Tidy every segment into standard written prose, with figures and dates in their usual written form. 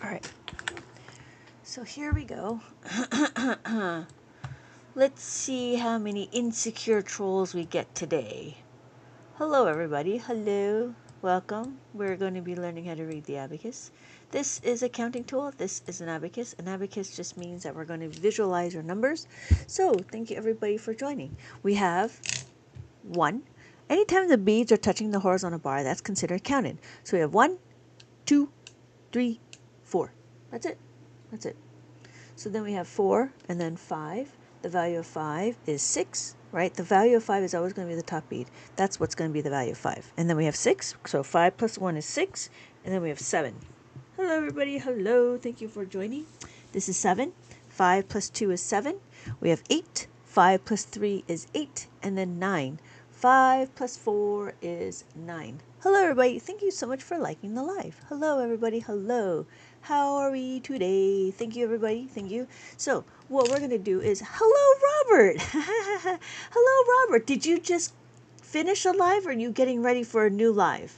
All right, so here we go. Let's see how many insecure trolls we get today. Hello, everybody. Hello. Welcome. We're going to be learning how to read the abacus. This is a counting tool. This is an abacus. An abacus just means that we're going to visualize our numbers. So thank you, everybody, for joining. We have 1. Anytime the beads are touching the horizontal bar, that's considered counted. So we have 1, 2, 3, 4. That's it. That's it. So then we have 4 and then 5. The value of 5 is 6, right? The value of 5 is always going to be the top bead. That's what's going to be the value of 5. And then we have 6. So 5 plus 1 is 6. And then we have 7. Hello, everybody. Hello. Thank you for joining. This is 7. 5 plus 2 is 7. We have 8. 5 plus 3 is 8. And then 9. 5 plus 4 is 9. Hello, everybody. Thank you so much for liking the live. Hello, everybody. Hello. How are we today? Thank you, everybody. Thank you. So what we're going to do is, hello, Robert. Hello, Robert. Did you just finish a live or are you getting ready for a new live?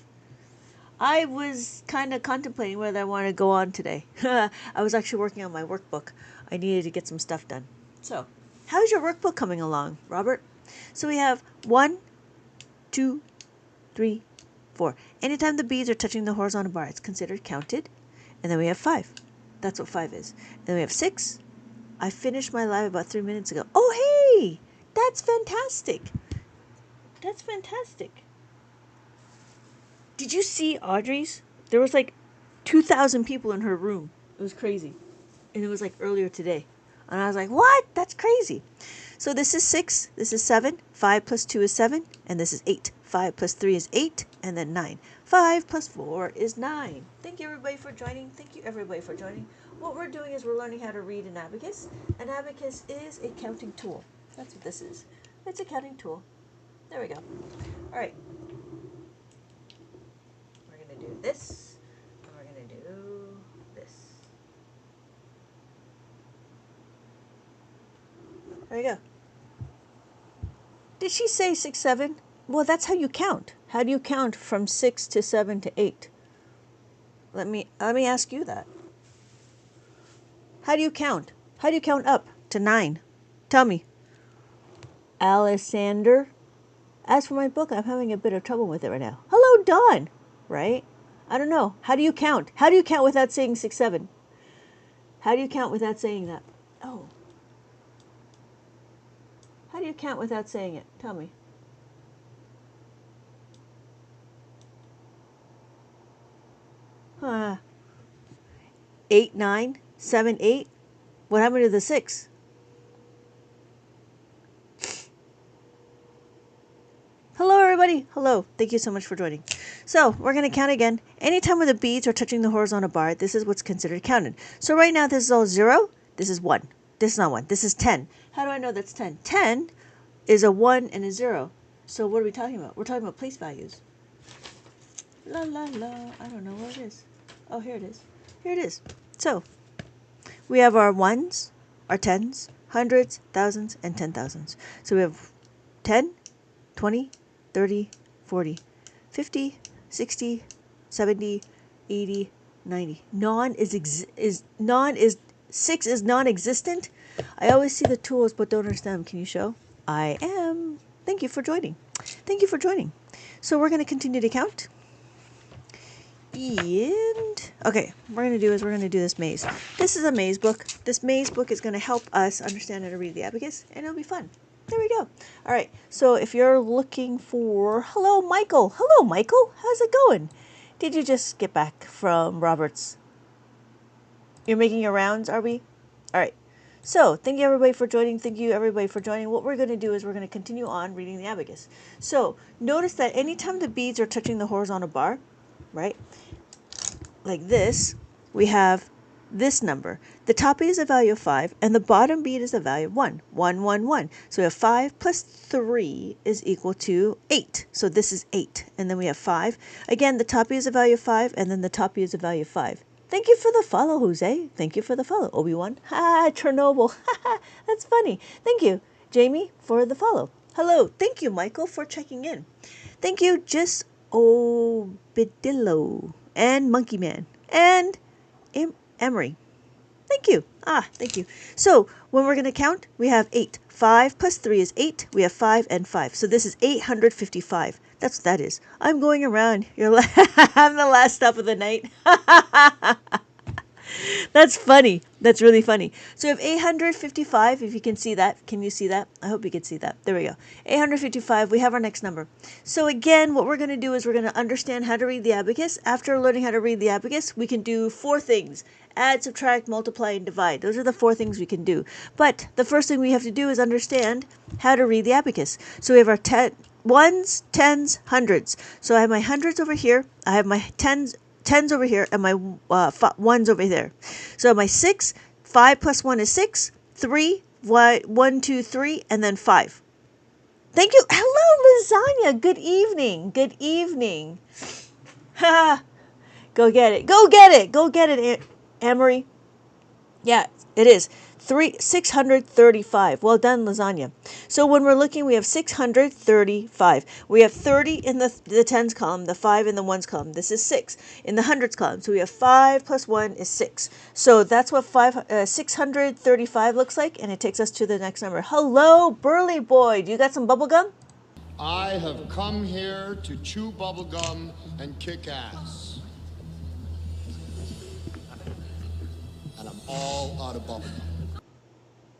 I was kind of contemplating whether I want to go on today. I was actually working on my workbook. I needed to get some stuff done. So how's your workbook coming along, Robert? So we have 1, 2, 3, 4. Anytime the beads are touching the horizontal bar, it's considered counted. And then we have 5. That's what 5 is. And then we have 6. I finished my live about 3 minutes ago. Oh, hey! That's fantastic. That's fantastic. Did you see Audrey's? There was like 2,000 people in her room. It was crazy. And it was like earlier today. And I was like, what? That's crazy. So this is 6. This is 7. 5 plus 2 is 7. And this is 8. 5 plus 3 is 8. And then 9. 5 plus 4 is 9. Thank you, everybody, for joining. Thank you, everybody, for joining. What we're doing is we're learning how to read an abacus. An abacus is a counting tool. That's what this is. It's a counting tool. There we go. All right. We're going to do this. And we're going to do this. There you go. Did she say 6, 7? Well, that's how you count. How do you count from 6 to 7 to 8? Let me ask you that. How do you count? How do you count up to 9? Tell me. Alexander. As for my book, I'm having a bit of trouble with it right now. Hello, Dawn. Right? I don't know. How do you count? How do you count without saying 6, 7? How do you count without saying that? Oh. How do you count without saying it? Tell me. Huh. 8, 9, 7, 8. What happened to the 6? Hello, everybody. Hello. Thank you so much for joining. So we're going to count again. Anytime when the beads are touching the horizontal bar, this is what's considered counted. So right now, this is all 0. This is 1. This is not 1. This is 10. How do I know that's 10? 10 is a 1 and a 0. So what are we talking about? We're talking about place values. La, la, la. I don't know where it is. Oh, here it is. Here it is. So we have our 1s, our 10s, hundreds, thousands, and 10,000s. So we have 10, 20, 30, 40, 50, 60, 70, 80, 90. 6 is non-existent. I always see the tools but don't understand them. Can you show? I am. Thank you for joining. Thank you for joining. So we're going to continue to count. And okay, what we're going to do is we're going to do this maze. This is a maze book. This maze book is going to help us understand how to read the abacus, and it'll be fun. There we go. All right, so if you're looking for... Hello, Michael. Hello, Michael. How's it going? Did you just get back from Robert's? You're making your rounds, are we? All right. So thank you, everybody, for joining. Thank you, everybody, for joining. What we're going to do is we're going to continue on reading the abacus. So notice that anytime the beads are touching the horizontal bar, right, like this, we have this number. The top bead is a value of 5, and the bottom bead is a value of 1. 1, 1, 1. So we have 5 plus 3 is equal to 8. So this is 8. And then we have 5. Again, the top bead is a value of 5, and then the top bead is a value of 5. Thank you for the follow, Jose. Thank you for the follow, Obi-Wan. Ha, Chernobyl. That's funny. Thank you, Jamie, for the follow. Hello. Thank you, Michael, for checking in. Thank you, Just Obidillo and Monkey Man and Emery. Thank you. Thank you. So when we're going to count, we have 8. 5 plus 3 is 8. We have 5 and 5. So this is 855. That's what that is. I'm going around. I'm the last stop of the night. That's funny. That's really funny. So we have 855, if you can see that. Can you see that? I hope you can see that. There we go. 855, we have our next number. So again, what we're going to do is we're going to understand how to read the abacus. After learning how to read the abacus, we can do 4 things. Add, subtract, multiply, and divide. Those are the 4 things we can do. But the first thing we have to do is understand how to read the abacus. So we have our ones, tens, hundreds. So I have my hundreds over here. I have my tens over here, and my ones over there. So my 6, 5 plus 1 is 6, 3, 1, 2, 3, and then 5. Thank you. Hello, Lasagna. Good evening. Good evening. Ha! Go get it. Go get it. Go get it, Amory. Yeah, it is. 635. Well done, Lasagna. So when we're looking, we have 635. We have 30 in the tens column, the 5 in the ones column. This is 6 in the hundreds column. So we have 5 plus 1 is 6. So that's what 635 looks like, and it takes us to the next number. Hello, Burly Boy. Do you got some bubble gum? I have come here to chew bubble gum and kick ass. And I'm all out of bubble gum.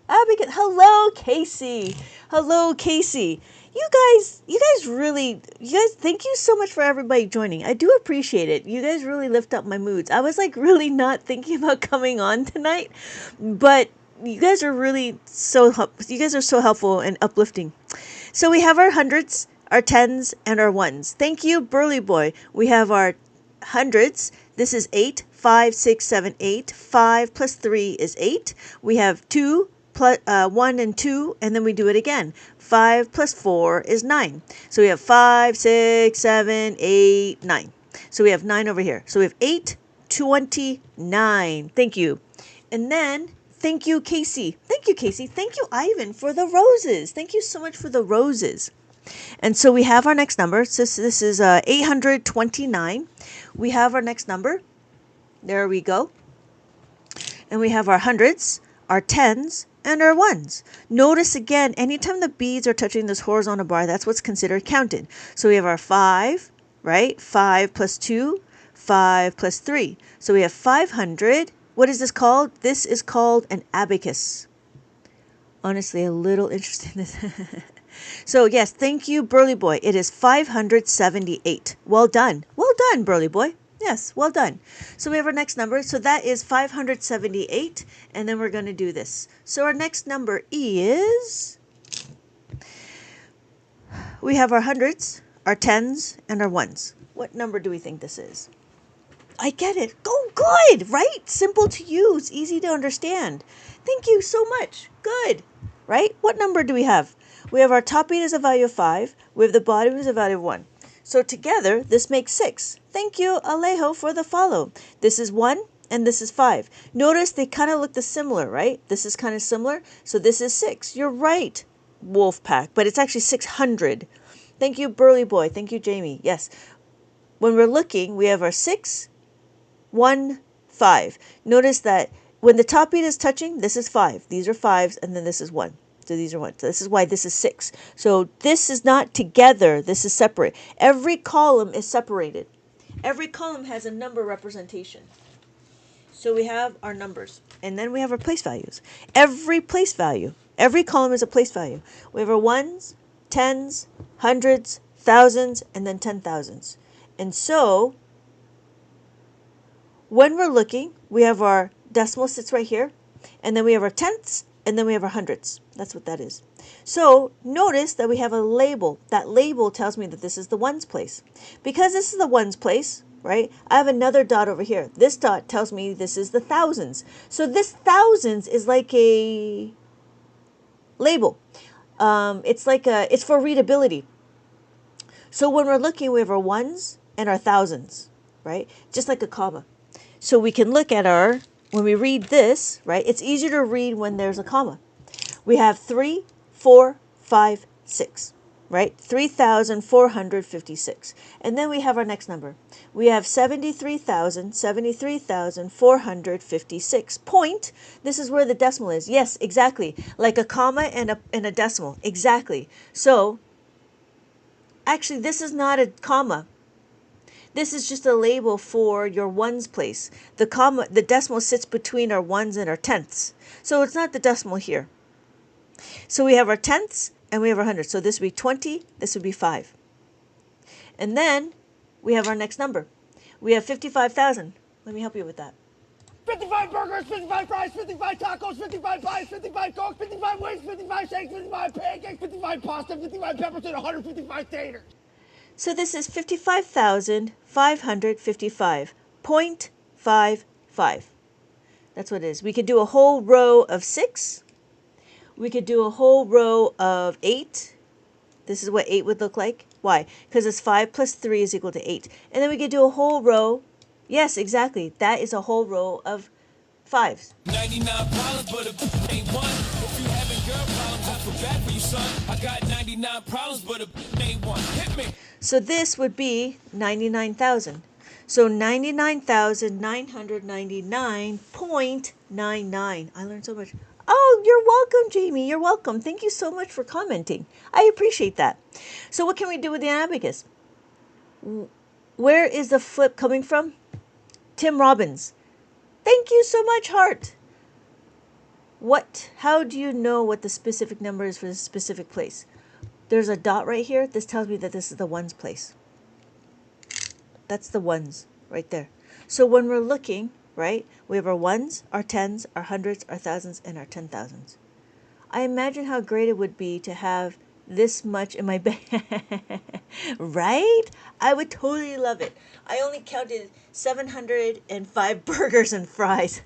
Abacus. Hello, Casey. Hello, Casey. You guys, thank you so much for everybody joining. I do appreciate it. You guys really lift up my moods. I was like really not thinking about coming on tonight, but you guys are so helpful and uplifting. So we have our hundreds, our tens, and our ones. Thank you, Burly Boy. We have our hundreds. This is 8, 5, 6, 7, 8. 5 plus 3 is 8. We have 2, 1 and 2, and then we do it again. 5 plus 4 is 9. So we have 5, 6, 7, 8, 9. So we have 9 over here. So we have 8, 29. Thank you. And then, thank you, Casey. Thank you, Casey. Thank you, Ivan, for the roses. Thank you so much for the roses. And so we have our next number. So this is 829. We have our next number. There we go. And we have our hundreds, our tens, and our ones. Notice again, anytime the beads are touching this horizontal bar, that's what's considered counted. So we have our 5, right? 5 plus 2, 5 plus 3. So we have 500. What is this called? This is called an abacus. Honestly, a little interested in this. So yes, thank you, Burly Boy. It is 578. Well done. Well done, Burly Boy. Yes, well done. So we have our next number. So that is 578. And then we're going to do this. So our next number is, we have our hundreds, our tens, and our ones. What number do we think this is? I get it. Oh, good, right? Simple to use, easy to understand. Thank you so much. Good, right? What number do we have? We have our top beat as a value of 5. We have the bottom as a value of 1. So together, this makes 6. Thank you, Alejo, for the follow. This is 1 and this is 5. Notice they kind of look similar, right? This is kind of similar. So this is 6. You're right, Wolfpack, but it's actually 600. Thank you, Burly Boy. Thank you, Jamie. Yes. When we're looking, we have our 6, 1, 5. Notice that when the top beat is touching, this is 5. These are 5s, and then this is 1. So these are 1. So this is why this is 6. So this is not together. This is separate. Every column is separated. Every column has a number representation. So we have our numbers. And then we have our place values. Every place value. Every column is a place value. We have our ones, tens, hundreds, thousands, and then 10,000s. And so when we're looking, we have our decimal sits right here. And then we have our tenths. And then we have our hundreds. That's what that is. So notice that we have a label. That label tells me that this is the ones place. Because this is the ones place, right? I have another dot over here. This dot tells me this is the thousands. So this thousands is like a label. It's for readability. So when we're looking, we have our ones and our thousands, right? Just like a comma. So we can look at when we read this, right, it's easier to read when there's a comma. We have 3, 4, 5, 6. right? 3,456. And then we have our next number. We have 73,456. Point. This is where the decimal is. Yes, exactly. Like a comma and a decimal. Exactly. So, actually, this is not a comma. This is just a label for your ones place. The decimal sits between our ones and our tenths. So it's not the decimal here. So we have our tenths and we have our hundreds. So this would be 20, this would be 5. And then we have our next number. We have 55,000. Let me help you with that. 55 burgers, 55 fries, 55 tacos, 55 pies, 55 cokes, 55 wings, 55 shakes, 55 pancakes, 55 pasta, 55 peppers, and 155 taters. So this is 55,555.55. That's what it is. We could do a whole row of 6. We could do a whole row of 8. This is what 8 would look like. Why? Because it's 5 plus 3 is equal to 8. And then we could do a whole row. Yes, exactly. That is a whole row of 5s. 99 problems, but a ain't one. If you having girl problems, I feel bad for you, son. I got 99 problems, but a ain't one. Hit me. So this would be 99,000. So 99,999.99. I learned so much. Oh, you're welcome, Jamie. You're welcome. Thank you so much for commenting. I appreciate that. So what can we do with the abacus? Where is the flip coming from? Tim Robbins. Thank you so much, Heart. How do you know what the specific number is for the specific place? There's a dot right here. This tells me that this is the ones place. That's the ones right there. So when we're looking, right, we have our ones, our tens, our hundreds, our thousands, and our 10,000s. I imagine how great it would be to have this much in my bag. Right? I would totally love it. I only counted 705 burgers and fries.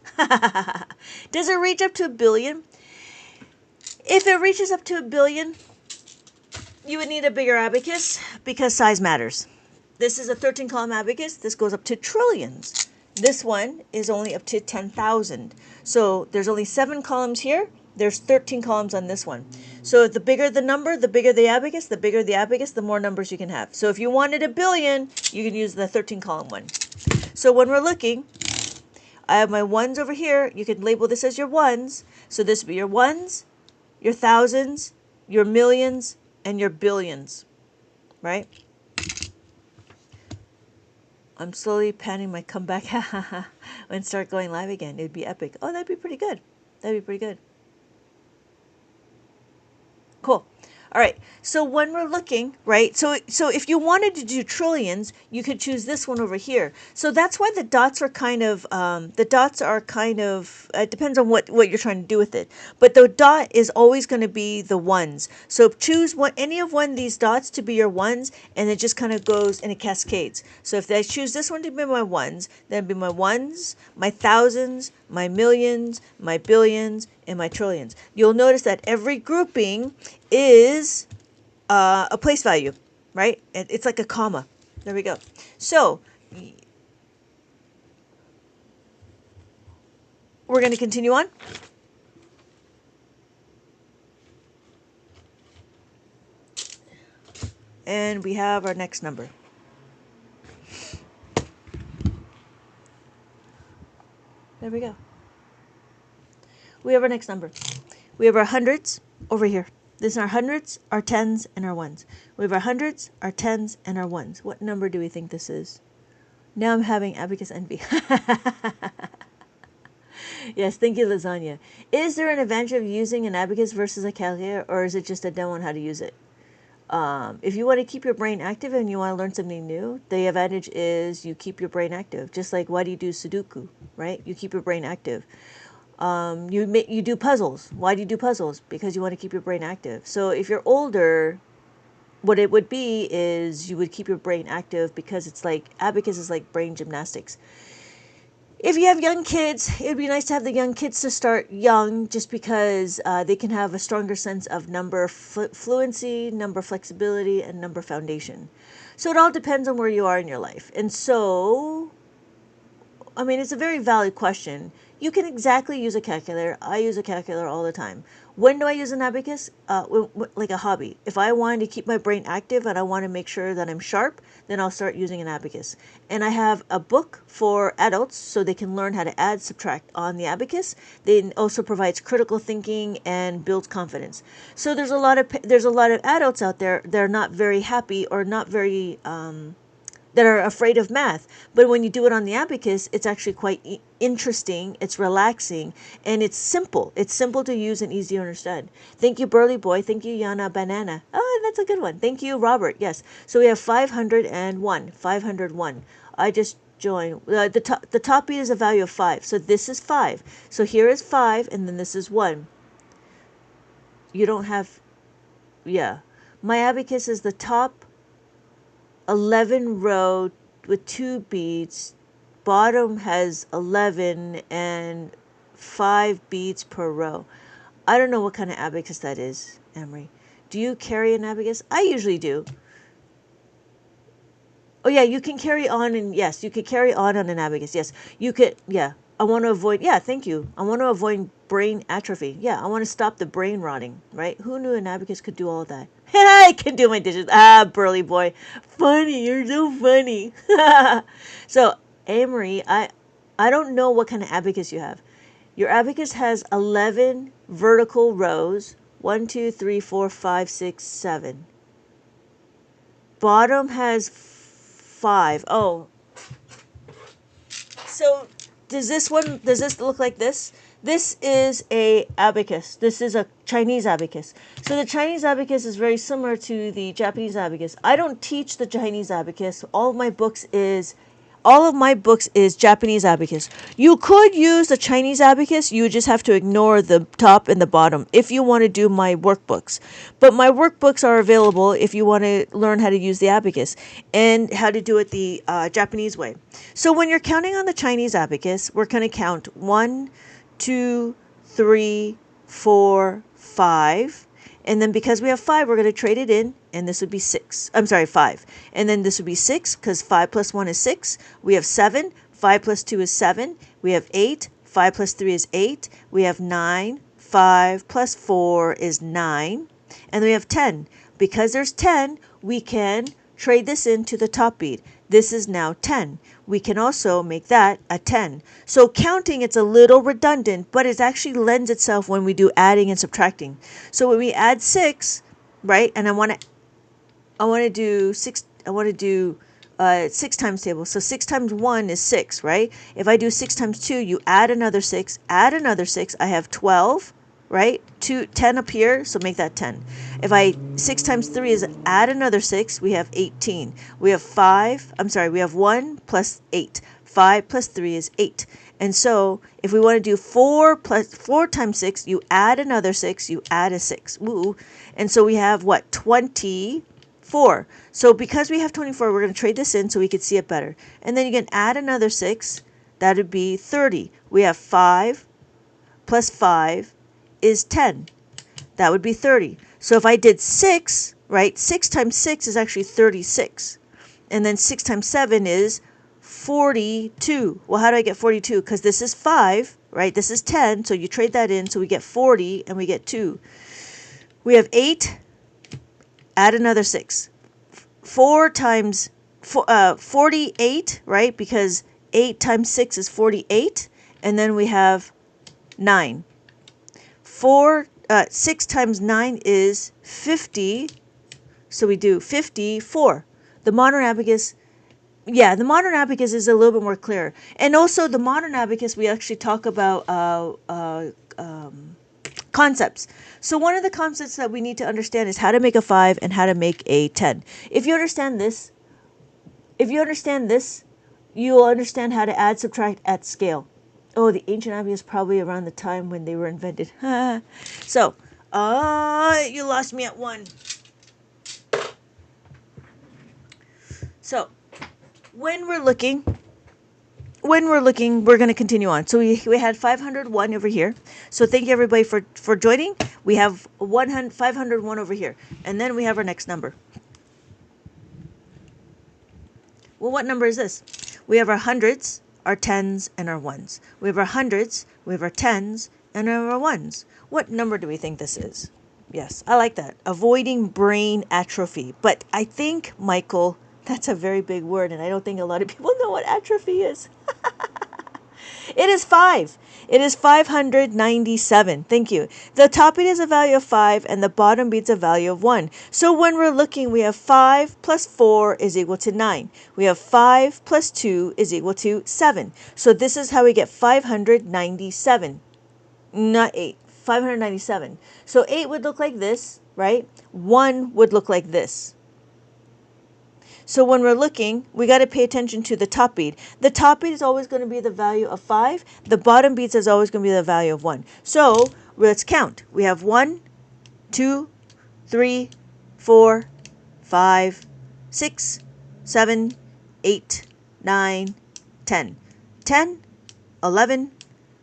Does it reach up to 1 billion? If it reaches up to 1 billion, you would need a bigger abacus because size matters. This is a 13 column abacus. This goes up to trillions. This one is only up to 10,000. So there's only 7 columns here. There's 13 columns on this one. So the bigger the number, the bigger the abacus, the more numbers you can have. So if you wanted 1 billion, you can use the 13 column one. So when we're looking, I have my ones over here. You can label this as your ones. So this would be your ones, your thousands, your millions, and your billions, right? I'm slowly planning my comeback and start going live again. It would be epic. Oh, that'd be pretty good. That'd be pretty good. Cool. All right. So when we're looking, right? So if you wanted to do trillions, you could choose this one over here. So that's why the dots are kind of it depends on what you're trying to do with it. But the dot is always going to be the ones. So choose any of one of these dots to be your ones, and it just kind of goes and it cascades. So if I choose this one to be my ones, then it'd be my ones, my thousands, my millions, my billions, and my trillions. You'll notice that every grouping is a place value, right? It's like a comma. There we go. So we're going to continue on. And we have our next number. There we go. We have our next number. We have our hundreds over here. This is our hundreds, our tens, and our ones. We have our hundreds, our tens, and our ones. What number do we think this is? Now I'm having abacus envy. Yes, thank you, Lasagna. Is there an advantage of using an abacus versus a calculator, or is it just a demo on how to use it? If you want to keep your brain active and you want to learn something new, the advantage is you keep your brain active. Just like, why do you do Sudoku, right? You keep your brain active. You do puzzles. Why do you do puzzles? Because you want to keep your brain active. So if you're older, what it would be is you would keep your brain active because it's like abacus is like brain gymnastics. If you have young kids, it would be nice to have the young kids to start young just because they can have a stronger sense of number fluency, number flexibility, and number foundation. So it all depends on where you are in your life. And so I mean, it's a very valid question. You can exactly use a calculator. I use a calculator all the time. When do I use an abacus? Like a hobby. If I want to keep my brain active and I want to make sure that I'm sharp, then I'll start using an abacus. And I have a book for adults so they can learn how to add, subtract on the abacus. It also provides critical thinking and builds confidence. So there's a lot of adults out there that are not very happy or not very that are afraid of math. But when you do it on the abacus, it's actually quite interesting, it's relaxing, and it's simple. It's simple to use and easy to understand. Thank you, Burly Boy. Thank you, Yana Banana. Oh, that's a good one. Thank you, Robert. Yes. So we have 501. 501. I just joined. The top beat is a value of 5. So this is 5. So here is 5, and then this is 1. You don't have, yeah. My abacus is the top 11 row with 2 beads. Bottom has 11 and 5 beads per row. I don't know what kind of abacus that is, Emery. Do you carry an abacus? I usually do. Oh yeah, you can carry on, and yes, you could carry on an abacus. Yes, you could. Yeah, I want to avoid. Yeah, thank you. I want to avoid brain atrophy. Yeah, I want to stop the brain rotting. Right? Who knew an abacus could do all that? I can do my dishes. Ah, Burly Boy, funny. You're so funny. So, Amory, I don't know what kind of abacus you have. Your abacus has 11 vertical rows. 1, 2, 3, 4, 5, 6, 7. Bottom has 5. Oh. So does this look like this? This is a abacus. This is a Chinese abacus. So the Chinese abacus is very similar to the Japanese abacus. I don't teach the Chinese abacus. All of my books is Japanese abacus. You could use the Chinese abacus. You just have to ignore the top and the bottom if you want to do my workbooks. But my workbooks are available if you want to learn how to use the abacus and how to do it the Japanese way. So when you're counting on the Chinese abacus, we're going to count 1, 2, 3, 4, 5. And then because we have 5, we're going to trade it in, and this would be 6. I'm sorry, 5. And then this would be 6, because 5 plus 1 is 6. We have 7. 5 plus 2 is 7. We have 8. 5 plus 3 is 8. We have 9. 5 plus 4 is 9. And we have 10. Because there's 10, we can trade this into the top bead. This is now 10. We can also make that a 10. So counting, it's a little redundant, but it actually lends itself when we do adding and subtracting. So when we add 6, right, and I want to do 6 times table. So 6 times 1 is 6, right? If I do 6 times 2, you add another 6, I have 12, right? 10 up here, so make that 10. If 6 times 3 is add another 6, we have 18. We have 1 plus 8. 5 plus 3 is 8. And so if we want to do 4 times 6, you add another 6, you add a 6. Woo. And so we have what? 24. So because we have 24, we're going to trade this in so we can see it better. And then you can add another 6. That would be 30. We have 5 plus 5 is 10. That would be 30. So if I did 6, right, 6 times 6 is actually 36. And then 6 times 7 is 42. Well, how do I get 42? Because this is 5, right? This is 10. So you trade that in. So we get 40 and we get 2. We have 8. Add another 6. 4 times 48, right? Because 8 times 6 is 48. And then we have 9. 6 times 9 is 50, so we do 54. The modern abacus is a little bit more clear. And also the modern abacus, we actually talk about concepts. So one of the concepts that we need to understand is how to make a 5 and how to make a 10. If you understand this, you will understand how to add, subtract at scale. Oh, the ancient abacus probably around the time when they were invented. So, you lost me at 1. So, when we're looking, we're going to continue on. So we had 501 over here. So thank you everybody for joining. We have 501 over here. And then we have our next number. Well, what number is this? We have our hundreds. our tens, and our ones. We have our hundreds, we have our tens, and our ones. What number do we think this is? Yes, I like that. Avoiding brain atrophy. But I think, Michael, that's a very big word, and I don't think a lot of people know what atrophy is. It is 5. It is 597. Thank you. The top beat is a value of 5 and the bottom beat's a value of 1. So when we're looking, we have 5 plus 4 is equal to 9. We have 5 plus 2 is equal to 7. So this is how we get 597. Not 8. 597. So 8 would look like this, right? 1 would look like this. So when we're looking, we got to pay attention to the top beat. The top beat is always going to be the value of 5. The bottom beat is always going to be the value of 1. So let's count. We have 1, 2, 3, 4, 5, 6, 7, 8, 9, 10. 10, 11,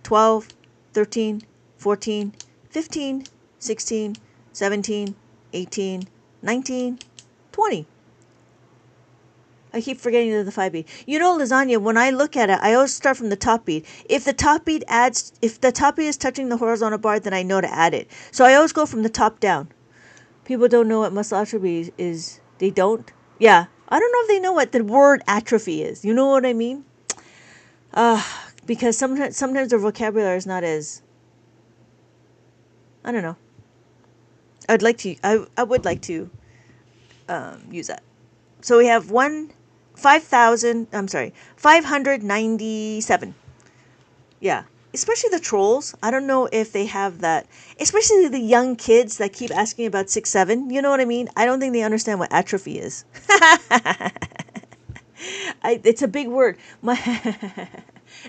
12, 13, 14, 15, 16, 17, 18, 19, 20. I keep forgetting the 5 beat. You know, lasagna, when I look at it, I always start from the top beat. If the top beat is touching the horizontal bar, then I know to add it. So I always go from the top down. People don't know what muscle atrophy is. They don't? Yeah. I don't know if they know what the word atrophy is. You know what I mean? Because sometimes their vocabulary is not as, I don't know. I would like to use that. So we have 597. Yeah. Especially the trolls. I don't know if they have that. Especially the young kids that keep asking about 6, 7. You know what I mean? I don't think they understand what atrophy is. It's a big word.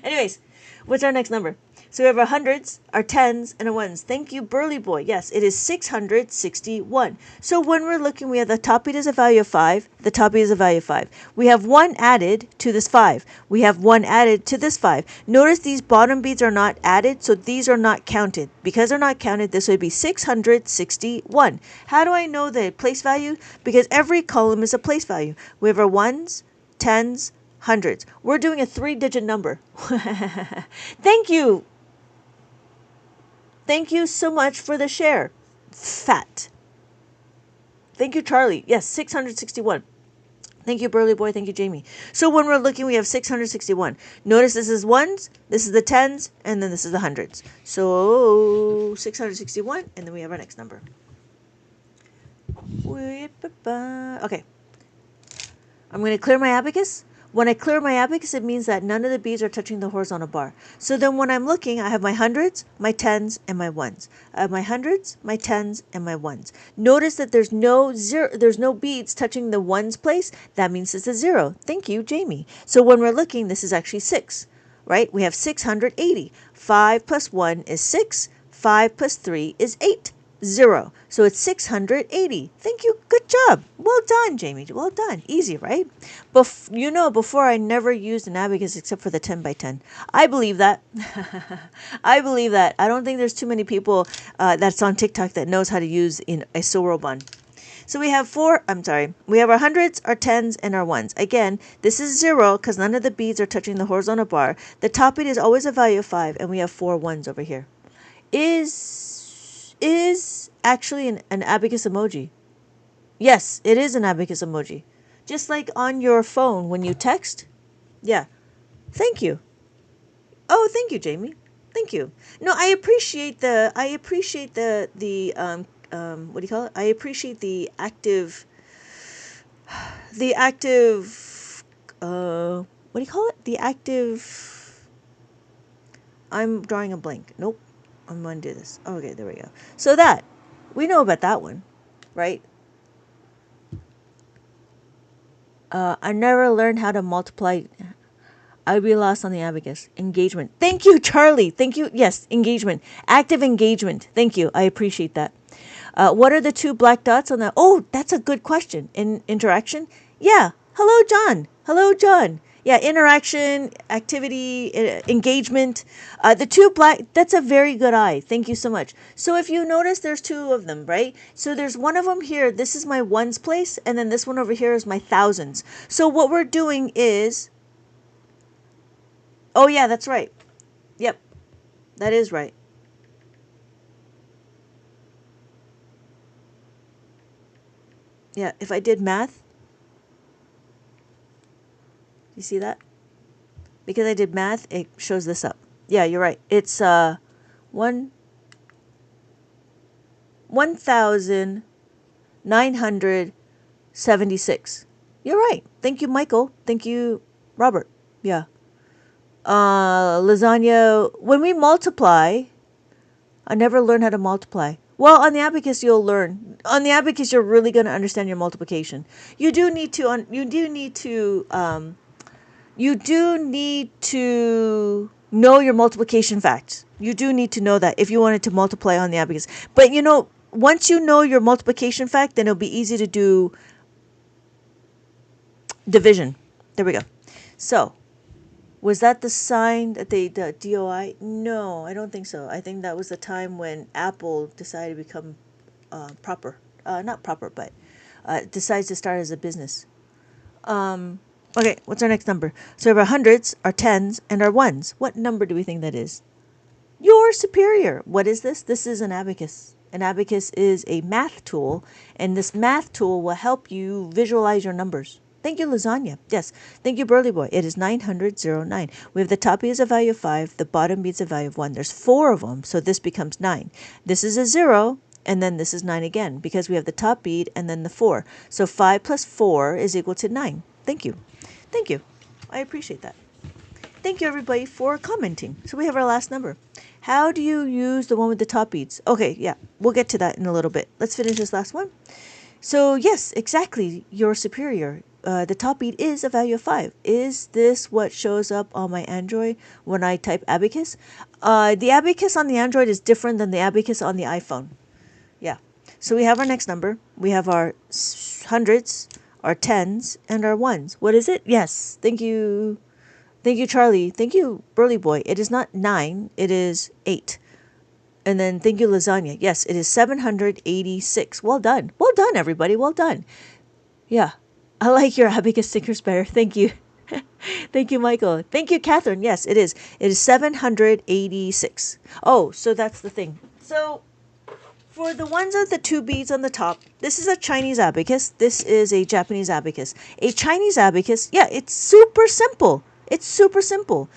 Anyways, what's our next number? So we have our hundreds, our tens, and our ones. Thank you, Burly Boy. Yes, it is 661. So when we're looking, we have the top beat is a value of 5. The top beat is a value of 5. We have 1 added to this 5. We have 1 added to this 5. Notice these bottom beats are not added, so these are not counted. Because they're not counted, this would be 661. How do I know the place value? Because every column is a place value. We have our ones, tens, hundreds. We're doing a 3-digit number. Thank you. Thank you so much for the share. Fat. Thank you, Charlie. Yes, 661. Thank you, Burly Boy. Thank you, Jamie. So when we're looking, we have 661. Notice this is ones, this is the tens, and then this is the hundreds. So 661, and then we have our next number. Okay. I'm going to clear my abacus. When I clear my abacus, it means that none of the beads are touching the horizontal bar. So then when I'm looking, I have my hundreds, my tens, and my ones. I have my hundreds, my tens, and my ones. Notice that there's no beads touching the ones place. That means it's a 0. Thank you, Jamie. So when we're looking, this is actually 6, right? We have 680. 5 plus 1 is 6. 5 plus 3 is 8. 0. So it's 680. Thank you. Good job. Well done, Jamie. Well done. Easy, right? Before I never used an abacus except for the 10 by 10. I believe that. I believe that. I don't think there's too many people that's on TikTok that knows how to use in a Sorobon. So we have we have our hundreds, our tens, and our ones. Again, this is 0 because none of the beads are touching the horizontal bar. The top beat is always a value of 5, and we have 4 ones over here. Is actually an abacus emoji. Yes, it is an abacus emoji. Just like on your phone when you text. Yeah. Thank you. Oh, thank you, Jamie. Thank you. No, I appreciate the what do you call it? I appreciate the active what do you call it? The active, I'm drawing a blank. Nope. I'm going to do this. Okay, there we go. So that, we know about that one, right? I never learned how to multiply. I'd be lost on the abacus. Engagement. Thank you, Charlie. Thank you. Yes, engagement. Active engagement. Thank you. I appreciate that. What are the 2 black dots on that? Oh, that's a good question. Interaction? Yeah. Hello, John. Hello, John. Yeah, interaction, activity, engagement. The 2 black, that's a very good eye. Thank you so much. So if you notice, there's 2 of them, right? So there's one of them here. This is my ones place, and then this one over here is my thousands. So what we're doing is Oh, yeah, that's right. Yep, that is right. Yeah, if I did math, you see that? Because I did math, it shows this up. Yeah, you're right. It's one 1,976. You're right. Thank you, Michael. Thank you, Robert. Yeah. Lasagna. When we multiply, I never learned how to multiply. Well, on the abacus you'll learn. On the abacus you're really going to understand your multiplication. You do need to. You do need to know your multiplication facts. You do need to know that if you wanted to multiply on the abacus. But once you know your multiplication fact, then it'll be easy to do division. There we go. So, was that the sign that the DOI? No, I don't think so. I think that was the time when Apple decided to become proper. Not proper, but decides to start as a business. Okay, what's our next number? So we have our hundreds, our tens, and our ones. What number do we think that is? Your superior. What is this? This is an abacus. An abacus is a math tool, and this math tool will help you visualize your numbers. Thank you, Lasagna. Yes. Thank you, Burly Boy. It is 909. We have the top beat as a value of 5. The bottom beat is a value of 1. There's 4 of them, so this becomes 9. This is a 0, and then this is 9 again, because we have the top beat and then the 4. So 5 plus 4 is equal to 9. Thank you. Thank you. I appreciate that. Thank you, everybody, for commenting. So we have our last number. How do you use the one with the top beats? Okay, yeah, we'll get to that in a little bit. Let's finish this last one. So yes, exactly, your superior. The top beat is a value of 5. Is this what shows up on my Android when I type abacus? The abacus on the Android is different than the abacus on the iPhone. Yeah. So we have our next number. We have our hundreds, our tens, and our ones. What is it? Yes. Thank you. Thank you, Charlie. Thank you, Burly Boy. It is not 9. It is 8. And then thank you, Lasagna. Yes, it is 786. Well done. Well done, everybody. Well done. Yeah. I like your abacus stickers better. Thank you. Thank you, Michael. Thank you, Catherine. Yes, it is. It is 786. Oh, so that's the thing. So for the ones with the 2 beads on the top, this is a Chinese abacus. This is a Japanese abacus. A Chinese abacus, yeah, it's super simple. It's super simple.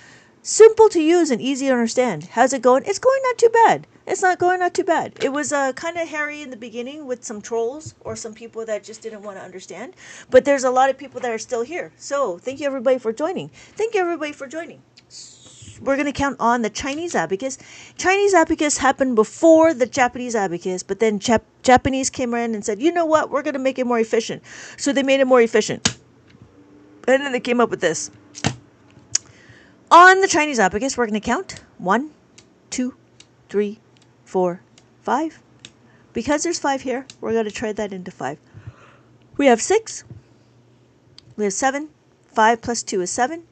Simple to use and easy to understand. How's it going? It's going not too bad. It's not going not too bad. It was kind of hairy in the beginning with some trolls or some people that just didn't want to understand. But there's a lot of people that are still here. So thank you, everybody, for joining. Thank you, everybody, for joining. We're going to count on the Chinese abacus. Chinese abacus happened before the Japanese abacus, but then Japanese came around and said, you know what, we're going to make it more efficient. So they made it more efficient. And then they came up with this. On the Chinese abacus, we're going to count 1, 2, 3, 4, 5. Because there's 5 here, we're going to trade that into 5. We have 6. We have 7. 5 plus 2 is 7.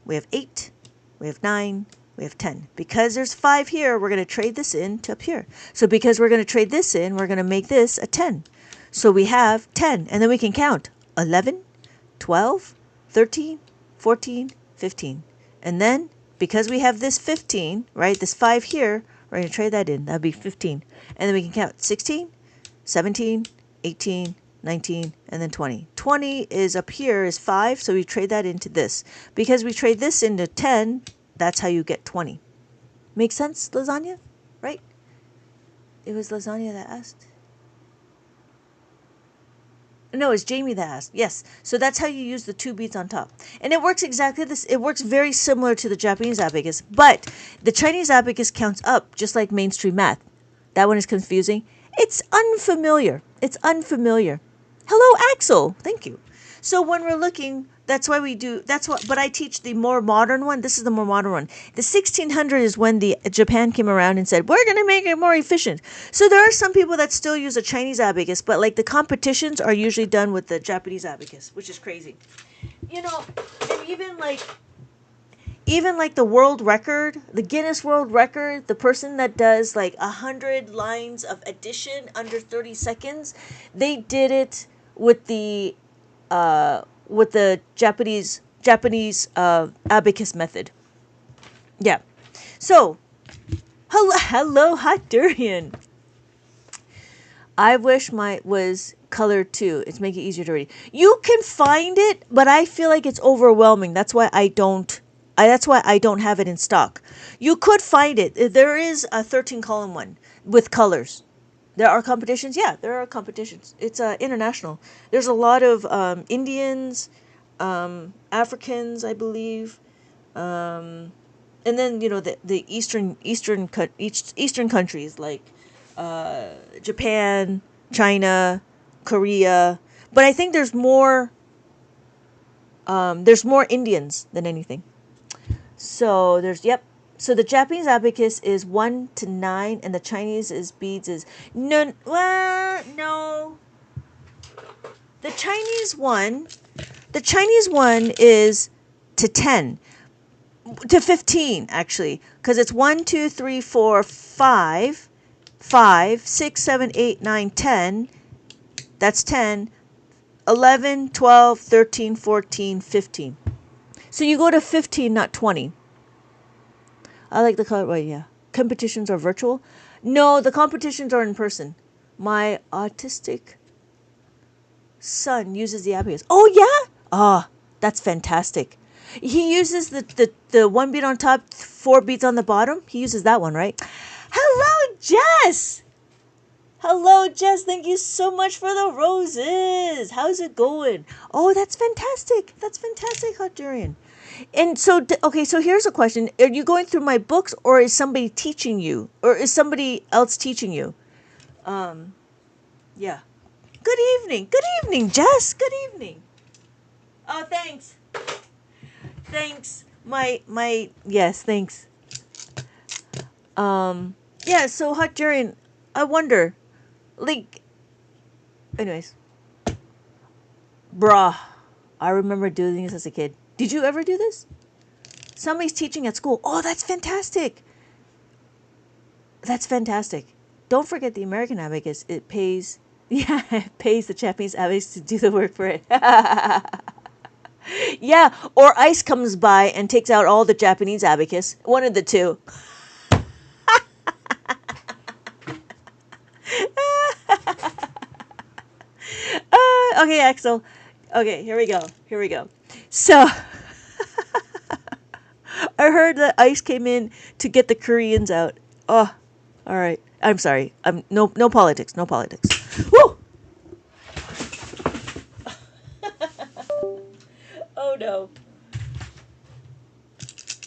We have 8. We have 9. We have 10. Because there's 5 here, we're going to trade this in to up here. So because we're going to trade this in, we're going to make this a 10. So we have 10. And then we can count 11, 12, 13, 14, 15. And then, because we have this 15, right, this 5 here, we're going to trade that in. That would be 15. And then we can count 16, 17, 18, 19, and then 20. 20 is up here is 5, so we trade that into this. Because we trade this into 10, that's how you get 20. Make sense, Lasagna? Right? It was Lasagna that asked. No, it's Jamie that asked. Yes. So that's how you use the 2 beads on top. And it works exactly this. It works very similar to the Japanese abacus. But the Chinese abacus counts up, just like mainstream math. That one is confusing. It's unfamiliar. It's unfamiliar. Hello, Axel. Thank you. So when we're looking, that's why we do, but I teach the more modern one. This is the more modern one. The 1600 is when Japan came around and said, we're going to make it more efficient. So there are some people that still use a Chinese abacus, but like the competitions are usually done with the Japanese abacus, which is crazy. And even like the world record, the Guinness World Record, the person that does like 100 lines of addition under 30 seconds, they did it with the Japanese abacus method. Yeah. So, hello, hot durian. I wish mine was colored too. It's make it easier to read. You can find it, but I feel like it's overwhelming. That's why I don't. That's why I don't have it in stock. You could find it. There is a 13-column one with colors. There are competitions. Yeah, there are competitions. It's international. There's a lot of Indians, Africans, I believe, and then the eastern countries like Japan, China, Korea. But I think there's more. There's more Indians than anything. So So the Japanese abacus is 1 to 9, and the Chinese beads is no. Well, no. The Chinese one is to 10, to 15 actually, because it's 1, 2, 3, 4, 5, 6, 7, 8, 9, 10. That's 10. 11, 12, 13, 14, 15. So you go to 15, not 20. I like the color. Well, yeah. Competitions are virtual. No, the competitions are in person. My autistic son uses the abacus. Oh, yeah? Ah, that's fantastic. He uses the one bead on top, 4 beads on the bottom. He uses that one, right? Hello, Jess! Hello, Jess. Thank you so much for the roses. How's it going? Oh, that's fantastic. That's fantastic, Hot Durian. And so, okay, so here's a question. Are you going through my books, or is somebody teaching you? Or is somebody else teaching you? Yeah. Good evening. Good evening, Jess. Good evening. Oh, thanks. Thanks. Yes, thanks. Yeah, so Hot Durian, I wonder, like, anyways. Bruh, I remember doing this as a kid. Did you ever do this? Somebody's teaching at school. Oh, that's fantastic. That's fantastic. Don't forget the American abacus. It pays, it pays the Japanese abacus to do the work for it. Yeah, or ICE comes by and takes out all the Japanese abacus. One of the two. Okay, Axel. Okay, here we go. So, I heard that ICE came in to get the Koreans out. Oh, all right. I'm sorry. No politics. No politics. Woo! Oh no.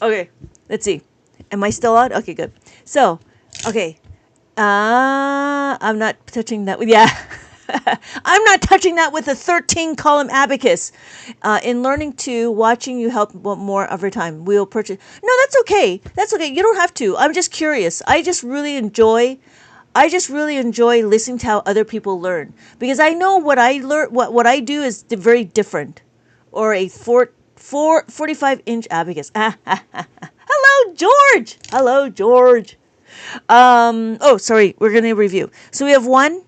Okay, let's see. Am I still on? Okay, good. So, okay. I'm not touching that with, yeah. I'm not touching that with a 13-column abacus. In learning to, watching you help more every time. We'll purchase. No, that's okay. That's okay. You don't have to. I'm just curious. I just really enjoy listening to how other people learn, because I know what I learn, what I do is very different. Or a 45-inch abacus. Hello, George. Hello, George. Oh, sorry. We're going to review. So we have 1,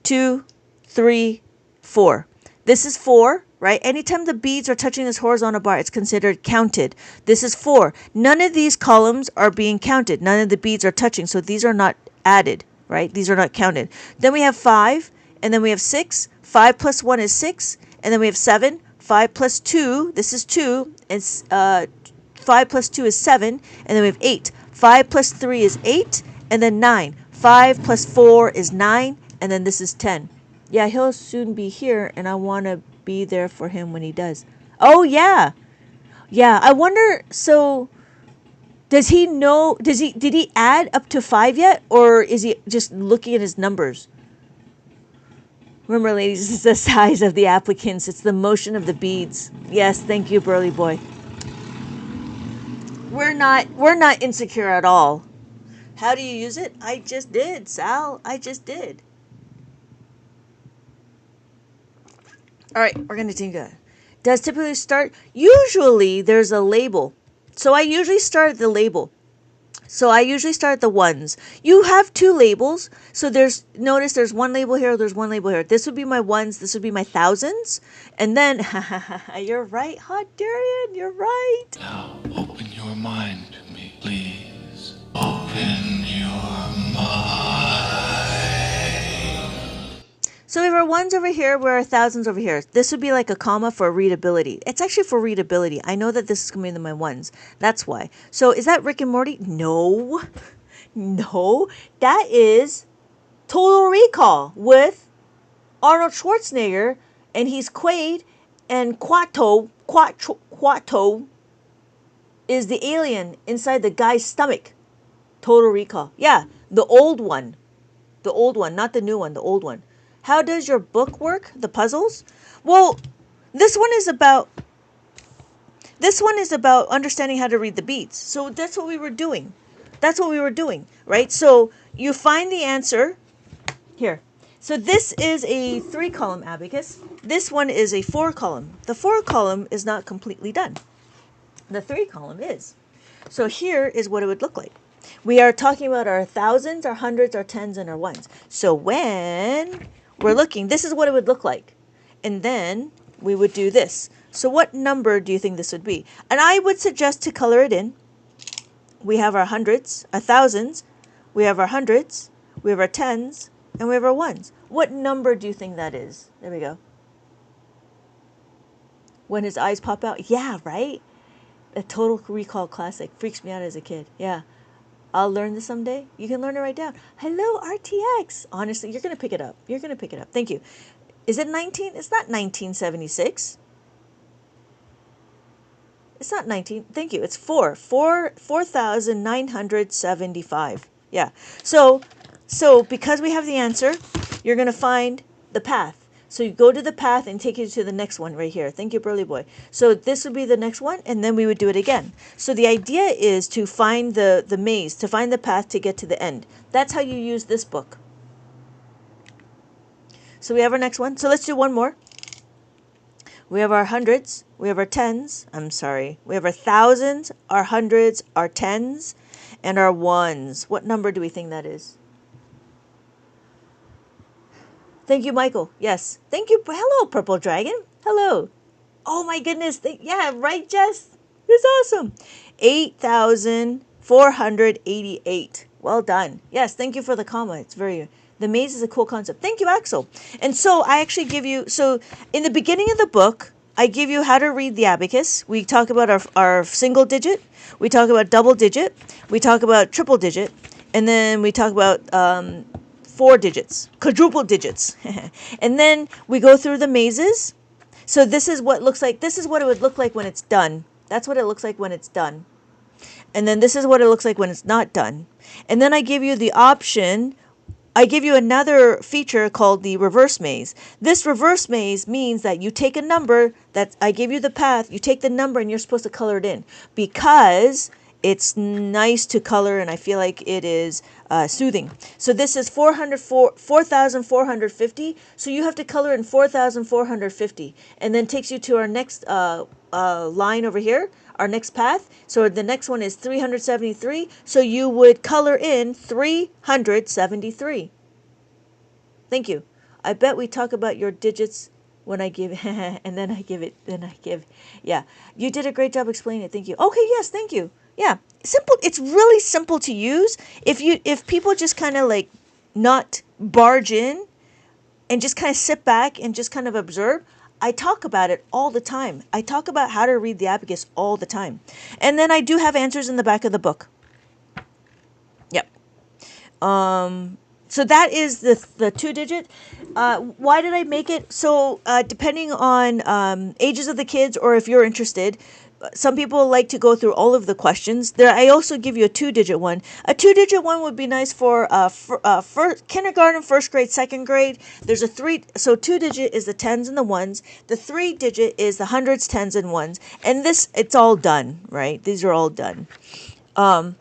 2, 3, 4. This is 4, right? Anytime the beads are touching this horizontal bar, it's considered counted. This is 4. None of these columns are being counted. None of the beads are touching, so these are not added, right? These are not counted. Then we have 5, and then we have 6. 5 plus 1 is 6, and then we have 7. 5 plus 2, this is 2, it's 5 plus 2 is 7, and then we have 8. 5 plus 3 is 8, and then 9. 5 plus 4 is 9, and then this is 10. Yeah, he'll soon be here, and I want to be there for him when he does. Oh, yeah. Yeah, I wonder, so does he know, did he add up to 5 yet, or is he just looking at his numbers? Remember, ladies, it's the size of the applicants. It's the motion of the beads. Yes, thank you, Burly Boy. We're not insecure at all. How do you use it? I just did, Sal. I just did. All right, we're going to take it. Does typically start, usually there's a label. So I usually start at the label. So I usually start at the ones. You have 2 labels. So notice there's one label here, there's one label here. This would be my ones, this would be my thousands. And then, you're right, Hot Durian, you're right. Now open your mind to me. Please open your mind. So we have our ones over here, we have our thousands over here. This would be like a comma for readability. It's actually for readability. I know that this is going to be my ones. That's why. So is that Rick and Morty? No. No. That is Total Recall with Arnold Schwarzenegger, and he's Quaid, and Quato is the alien inside the guy's stomach. Total Recall. Yeah, the old one. The old one, not the new one, the old one. How does your book work? The puzzles? Well, this one is about understanding how to read the beats. So that's what we were doing. Right? So you find the answer here. So this is a 3-column abacus. This one is a 4-column. The 4-column is not completely done. The 3-column is. So here is what it would look like. We are talking about our thousands, our hundreds, our tens, and our ones. So when we're looking, this is what it would look like. And then we would do this. So what number do you think this would be? And I would suggest to color it in. We have our hundreds, our thousands, we have our hundreds, we have our tens, and we have our ones. What number do you think that is? There we go. When his eyes pop out? Yeah, right? A Total Recall classic. Freaks me out as a kid. Yeah. I'll learn this someday. You can learn it right down. Hello, RTX. Honestly, you're going to pick it up. You're going to pick it up. Thank you. Is it 19? It's not 1976. It's not 19. Thank you. It's 4,975. Yeah. So because we have the answer, you're going to find the path. So you go to the path and take you to the next one right here. Thank you, Burly Boy. So this would be the next one, and then we would do it again. So the idea is to find the maze, to find the path to get to the end. That's how you use this book. So we have our next one. So let's do one more. We have our hundreds. We have our tens. We have our thousands, our hundreds, our tens, and our ones. What number do we think that is? Thank you, Michael. Yes. Thank you. Hello, Purple Dragon. Hello. Oh, my goodness. Yeah, right, Jess? It's awesome. 8,488. Well done. Yes, thank you for the comma. It's the maze is a cool concept. Thank you, Axel. And so I actually give you, in the beginning of the book, I give you how to read the abacus. We talk about our single digit. We talk about double digit. We talk about triple digit. And then we talk about 4 digits, quadruple digits. And then we go through the mazes. So this is what it looks like. This is what it would look like when it's done. That's what it looks like when it's done. And then this is what it looks like when it's not done. And then I give you the option. I give you another feature called the reverse maze. This reverse maze means that you take a number that I give you the path, you take the number and you're supposed to color it in because it's nice to color and I feel like it is soothing. So this is 4,450. So you have to color in 4,450 and then takes you to our next line over here, our next path. So the next one is 373. So you would color in 373. Thank you. I bet we talk about your digits when I give, and then I give. Yeah, you did a great job explaining it. Thank you. Okay, yes, thank you. Yeah, simple. It's really simple to use. If people just kind of like not barge in and just kind of sit back and just kind of observe, I talk about it all the time. I talk about how to read the abacus all the time. And then I do have answers in the back of the book. Yep. So that is the 2-digit. Why did I make it? So depending on ages of the kids or if you're interested, some people like to go through all of the questions. I also give you a 2-digit one. A 2-digit one would be nice for kindergarten, first grade, second grade. There's a 3. So 2-digit is the tens and the ones. The 3-digit is the hundreds, tens, and ones. And it's all done, right? These are all done. But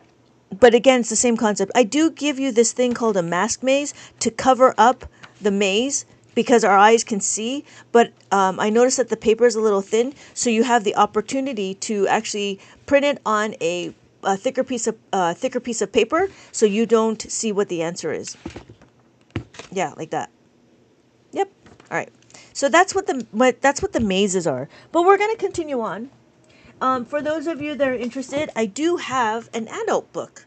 again, it's the same concept. I do give you this thing called a mask maze to cover up the maze because our eyes can see, but I noticed that the paper is a little thin, so you have the opportunity to actually print it on a thicker piece of paper, so you don't see what the answer is. Yeah, like that. Yep. All right. So that's what the mazes are. But we're going to continue on. For those of you that are interested, I do have an adult book.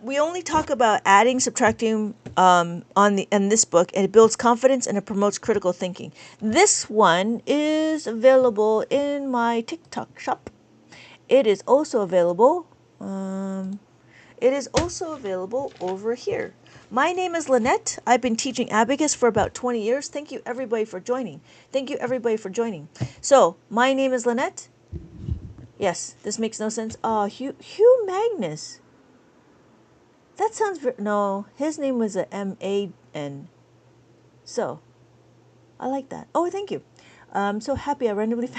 We only talk about adding, subtracting in this book, and it builds confidence and it promotes critical thinking. This one is available in my TikTok shop. It is also available. Over here. My name is Lynette. I've been teaching Abacus for about 20 years. Thank you everybody for joining. So, my name is Lynette. Yes, this makes no sense. Oh, Hugh Magnus. That sounds no. His name was a M-A-N. So, I like that. Oh, thank you. I'm so happy I randomly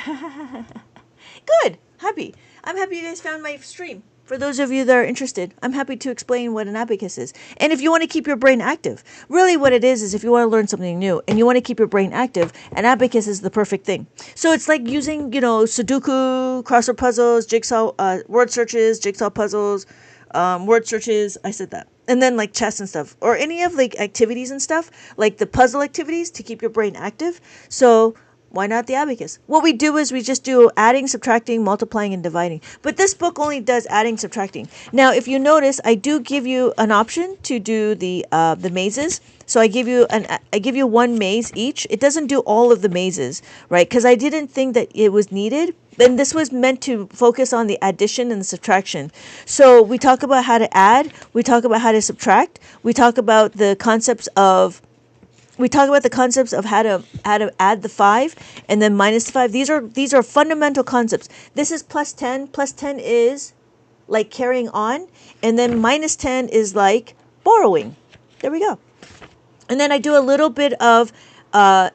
Good. Happy. I'm happy you guys found my stream. For those of you that are interested, I'm happy to explain what an abacus is. And if you want to keep your brain active, really what it is if you want to learn something new and you want to keep your brain active, an abacus is the perfect thing. So it's like using, Sudoku, crossword puzzles, jigsaw, word searches, jigsaw puzzles, word searches. I said that. And then like chess and stuff, or any of like activities and stuff, like the puzzle activities to keep your brain active. So why not the abacus? What we do is we just do adding, subtracting, multiplying, and dividing. But this book only does adding, subtracting. Now, if you notice, I do give you an option to do the mazes. So I give you one maze each. It doesn't do all of the mazes, right? Because I didn't think that it was needed. And this was meant to focus on the addition and the subtraction. So we talk about how to add. We talk about how to subtract. We talk about the concepts of how to add the 5 and then minus the 5. These are fundamental concepts. This is plus 10. Plus 10 is like carrying on, and then minus 10 is like borrowing. There we go. And then I do a little bit of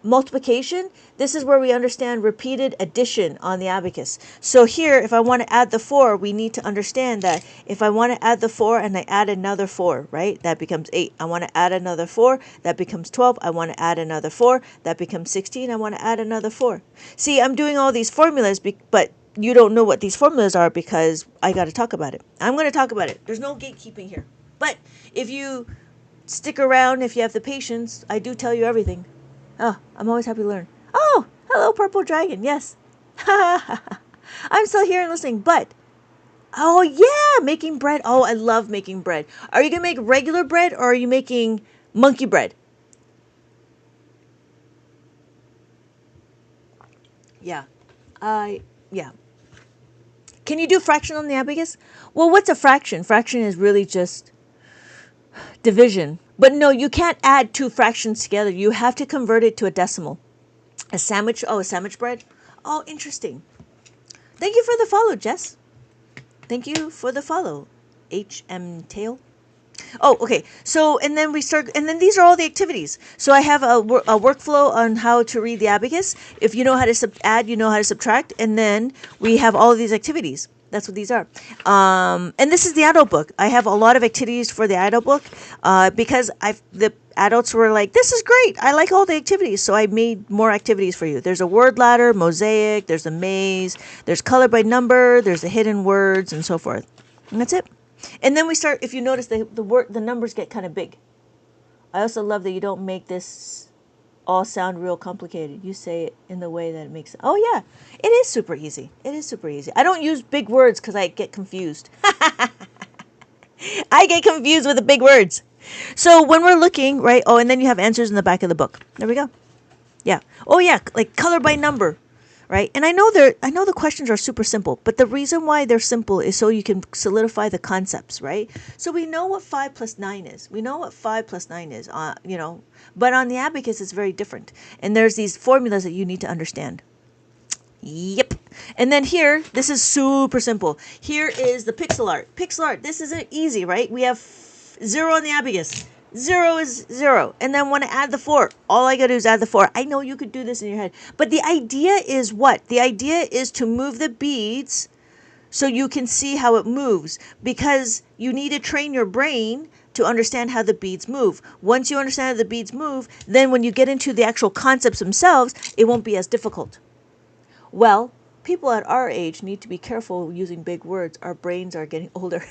multiplication. This is where we understand repeated addition on the abacus. So here, if I want to add the 4, we need to understand that if I want to add the 4 and I add another 4, right, that becomes 8. I want to add another 4, that becomes 12. I want to add another 4, that becomes 16. I want to add another 4. See, I'm doing all these formulas, but you don't know what these formulas are because I got to talk about it. I'm going to talk about it. There's no gatekeeping here. But if you stick around, if you have the patience, I do tell you everything. Oh, I'm always happy to learn. Oh, hello, Purple Dragon. Yes. I'm still here and listening, but oh, yeah, making bread. Oh, I love making bread. Are you going to make regular bread or are you making monkey bread? Yeah. Yeah. Can you do fraction on the abacus? Well, what's a fraction? Fraction is really just division. But no, you can't add two fractions together. You have to convert it to a decimal. A sandwich bread? Oh, interesting. Thank you for the follow, Jess. Thank you for the follow, HM Tail. Oh, okay. So, and then these are all the activities. So I have a workflow on how to read the abacus. If you know how to add, you know how to subtract. And then we have all of these activities. That's what these are. And this is the adult book. I have a lot of activities for the adult book because the adults were like, this is great. I like all the activities. So I made more activities for you. There's a word ladder, mosaic, there's a maze, there's color by number, there's the hidden words, and so forth. And that's it. And then we start, if you notice, the numbers get kind of big. I also love that you don't make this all sound real complicated. You say it in the way that it makes it. Oh, yeah. It is super easy. I don't use big words because I get confused. I get confused with the big words. So when we're looking, right? Oh, and then you have answers in the back of the book. There we go. Yeah. Oh, yeah. Like color by number. Right? And I know the questions are super simple, but the reason why they're simple is so you can solidify the concepts, right? So we know what 5 plus 9 is. But on the abacus, it's very different. And there's these formulas that you need to understand. Yep. And then here, this is super simple. Here is the pixel art. Pixel art, this is easy, right? We have 0 on the abacus. 0 is 0. And then when I add the 4, all I got to do is add the 4. I know you could do this in your head. But the idea is what? The idea is to move the beads so you can see how it moves. Because you need to train your brain to understand how the beads move. Once you understand how the beads move, then when you get into the actual concepts themselves, it won't be as difficult. Well, people at our age need to be careful using big words. Our brains are getting older.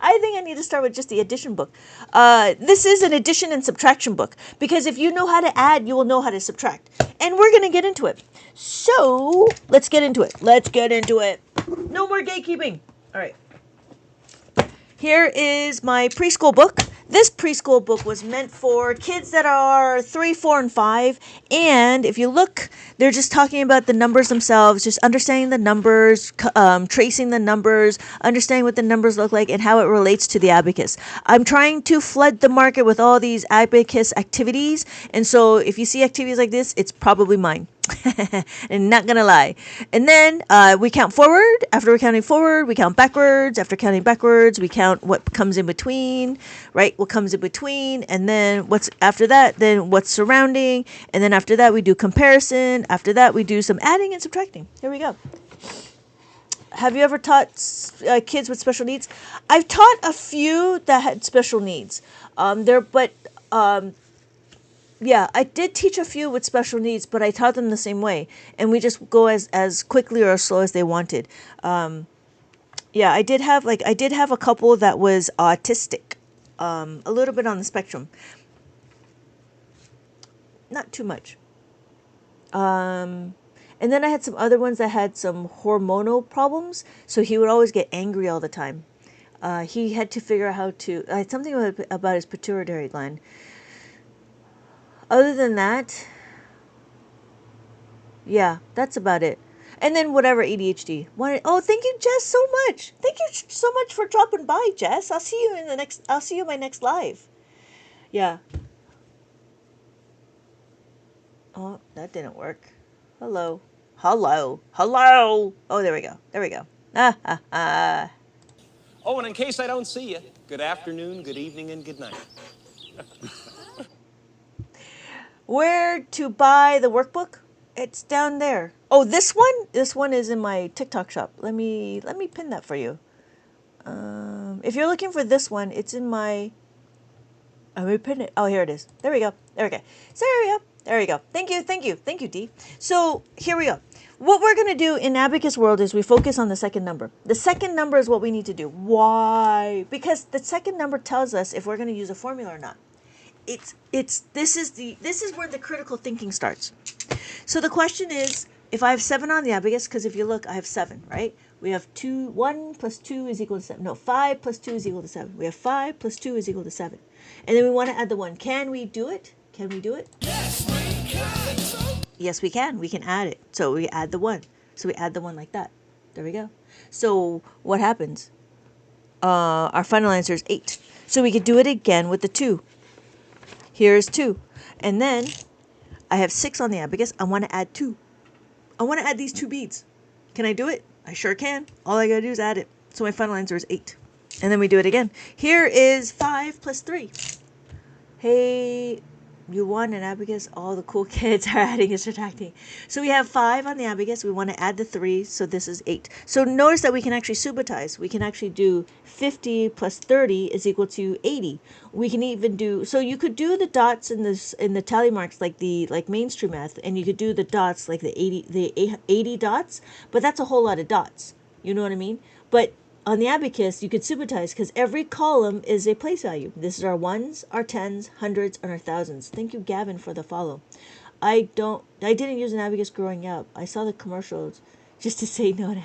I think I need to start with just the addition book. This is an addition and subtraction book because if you know how to add, you will know how to subtract. and we're going to get into it. So let's get into it. Let's get into it. No more gatekeeping. All right. Here is my preschool book. This preschool book was meant for kids that are 3, 4, and 5. And if you look, they're just talking about the numbers themselves, just understanding the numbers, tracing the numbers, understanding what the numbers look like and how it relates to the abacus. I'm trying to flood the market with all these abacus activities. And so if you see activities like this, it's probably mine. And not gonna lie. And then we count forward. After we're counting forward, we count backwards. After counting backwards, we count what comes in between, right? What comes in between, and then what's after that, then what's surrounding, and then after that we do comparison. After that we do some adding and subtracting. Here we go. Have you ever taught kids with special needs? I've taught a few that had special needs. Yeah, I did teach a few with special needs, but I taught them the same way, and we just go as quickly or as slow as they wanted. Yeah, I did have a couple that was autistic, a little bit on the spectrum, not too much. And then I had some other ones that had some hormonal problems, so he would always get angry all the time. He had to figure out how to something about his pituitary gland. Other than that, yeah, that's about it. And then whatever ADHD. Oh, thank you, Jess, so much. Thank you so much for dropping by, Jess. I'll see you in my next live. Yeah. Oh, that didn't work. Hello. Oh, there we go. Oh, and in case I don't see you, good afternoon, good evening, and good night. Where to buy the workbook? It's down there. Oh, this one? This one is in my TikTok shop. Let me pin that for you. If you're looking for this one, it's in my... Let me pin it. Oh, here it is. There we go. There we go. Thank you, Dee. So here we go. What we're going to do in Abacus World is we focus on the second number. The second number is what we need to do. Why? Because the second number tells us if we're going to use a formula or not. This is where the critical thinking starts. So the question is, if I have 7 on the abacus, because if you look, I have 7, right? We have 1 plus 2 is equal to 7. No, 5 plus 2 is equal to 7. We have 5 plus 2 is equal to 7. And then we want to add the 1. Can we do it? Yes, we can. We can add it. So we add the 1. So we add the 1 like that. There we go. So what happens? Our final answer is 8. So we could do it again with the 2. Here's 2. And then I have 6 on the abacus. I want to add 2. I want to add these 2 beads. Can I do it? I sure can. All I got to do is add it. So my final answer is 8. And then we do it again. Here is 5 plus 3. Hey, you want an abacus? All the cool kids are adding and subtracting. So we have 5 on the abacus. We want to add the 3. So this is 8. So notice that we can actually subitize. We can actually do 50 plus 30 is equal to 80. We can even do, so you could do the dots in the tally marks like mainstream math, and you could do the dots like the 80 dots, but that's a whole lot of dots. You know what I mean? But on the abacus, you could subitize because every column is a place value. This is our ones, our tens, hundreds, and our thousands. Thank you, Gavin, for the follow. I didn't use an abacus growing up. I saw the commercials just to say no to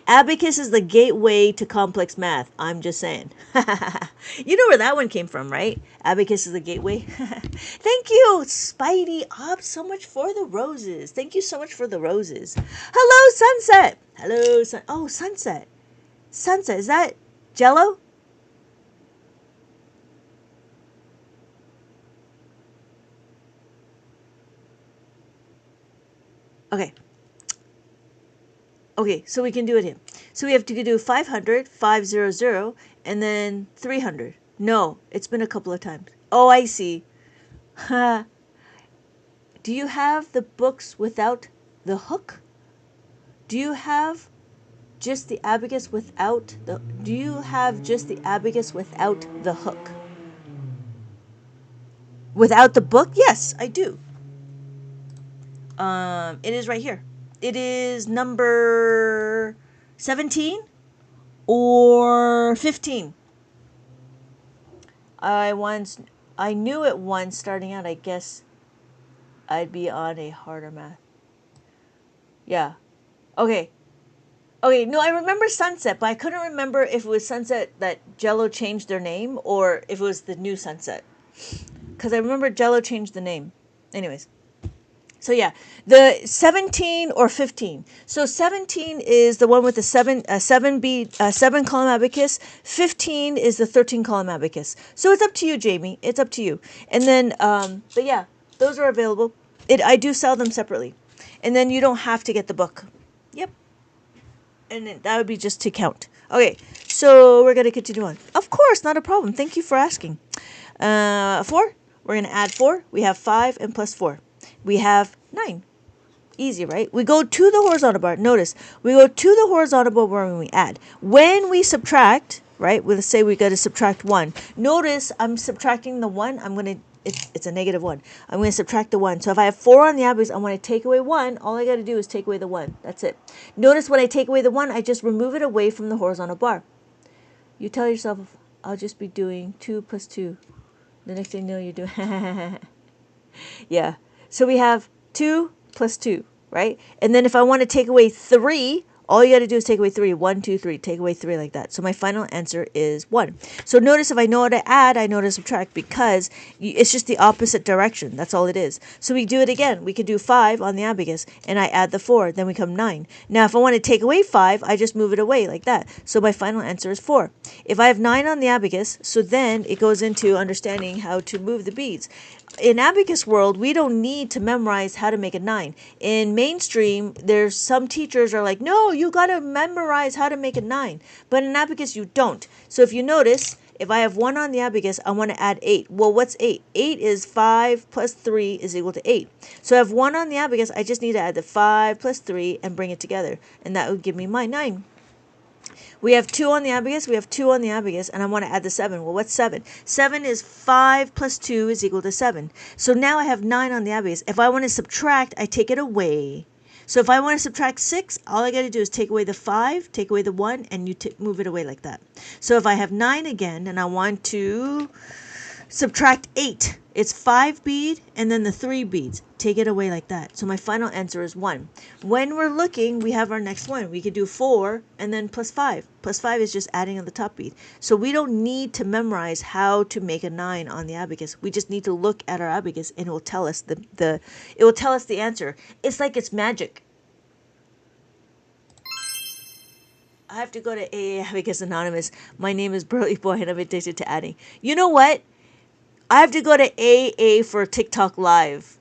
Abacus is the gateway to complex math. I'm just saying. You know where that one came from, right? Abacus is the gateway. Thank you, Spidey Ob, so much for the roses. Thank you so much for the roses. Hello, Sunset. Hello, oh, Sunset. Sunset, is that Jello? Okay. Okay, so we can do it here. So we have to do 500, 500, and then 300. No, it's been a couple of times. Oh, I see. Do you have the books without the hook? Do you have just the abacus without the... Do you have just the abacus without the hook? Without the book? Yes, I do. It is right here. It is number 17 or 15. I knew it once starting out, I guess. I'd be on a harder math. Yeah. Okay. Okay, no, I remember Sunset, but I couldn't remember if it was Sunset that Jello changed their name or if it was the new Sunset. Because I remember Jello changed the name. Anyways. So yeah, the 17 or 15. So 17 is the one with the seven column abacus. 15 is the 13 column abacus. So it's up to you, Jamie. It's up to you. And then, but yeah, those are available. I do sell them separately, and then you don't have to get the book. Yep. And then that would be just to count. Okay, so we're gonna continue on. Of course, not a problem. Thank you for asking. 4. We're gonna add 4. We have 5 and plus 4. We have 9. Easy, right? We go to the horizontal bar. Notice, we go to the horizontal bar when we add. When we subtract, right, let's say we got to subtract 1. Notice I'm subtracting the 1. It's a negative 1. I'm going to subtract the 1. So if I have 4 on the abacus, I want to take away 1. All I got to do is take away the 1. That's it. Notice when I take away the 1, I just remove it away from the horizontal bar. You tell yourself, I'll just be doing 2 plus 2. The next thing you know, you're doing, yeah. So we have 2 plus 2, right? And then if I want to take away 3, all you got to do is take away 3. 1, 2, 3. Take away 3 like that. So my final answer is 1. So notice if I know how to add, I know how to subtract because it's just the opposite direction. That's all it is. So we do it again. We could do 5 on the abacus and I add the 4. Then we come 9. Now if I want to take away 5, I just move it away like that. So my final answer is 4. If I have 9 on the abacus, so then it goes into understanding how to move the beads. In abacus world, we don't need to memorize how to make a 9. In mainstream, there's some teachers are like, no, you got to memorize how to make a 9. But in abacus, you don't. So if you notice, if I have 1 on the abacus, I want to add 8. Well, what's 8? 8 is 5 plus 3 is equal to 8. So I have 1 on the abacus, I just need to add the 5 plus 3 and bring it together. And that would give me my 9. We have 2 on the abacus, and I want to add the 7. Well, what's 7? 7 is 5 plus 2 is equal to 7. So now I have 9 on the abacus. If I want to subtract, I take it away. So if I want to subtract 6, all I got to do is take away the 5, take away the 1, and you move it away like that. So if I have 9 again, and I want to subtract 8, it's 5 bead and then the 3 beads. Take it away like that. So my final answer is 1. When we're looking, we have our next one. We could do 4 and then plus 5. Plus 5 is just adding on the top bead. So we don't need to memorize how to make a 9 on the abacus. We just need to look at our abacus and it will tell us it will tell us the answer. It's like it's magic. I have to go to AA Abacus Anonymous. My name is Burly Boy and I'm addicted to adding. You know what? I have to go to AA for TikTok Live.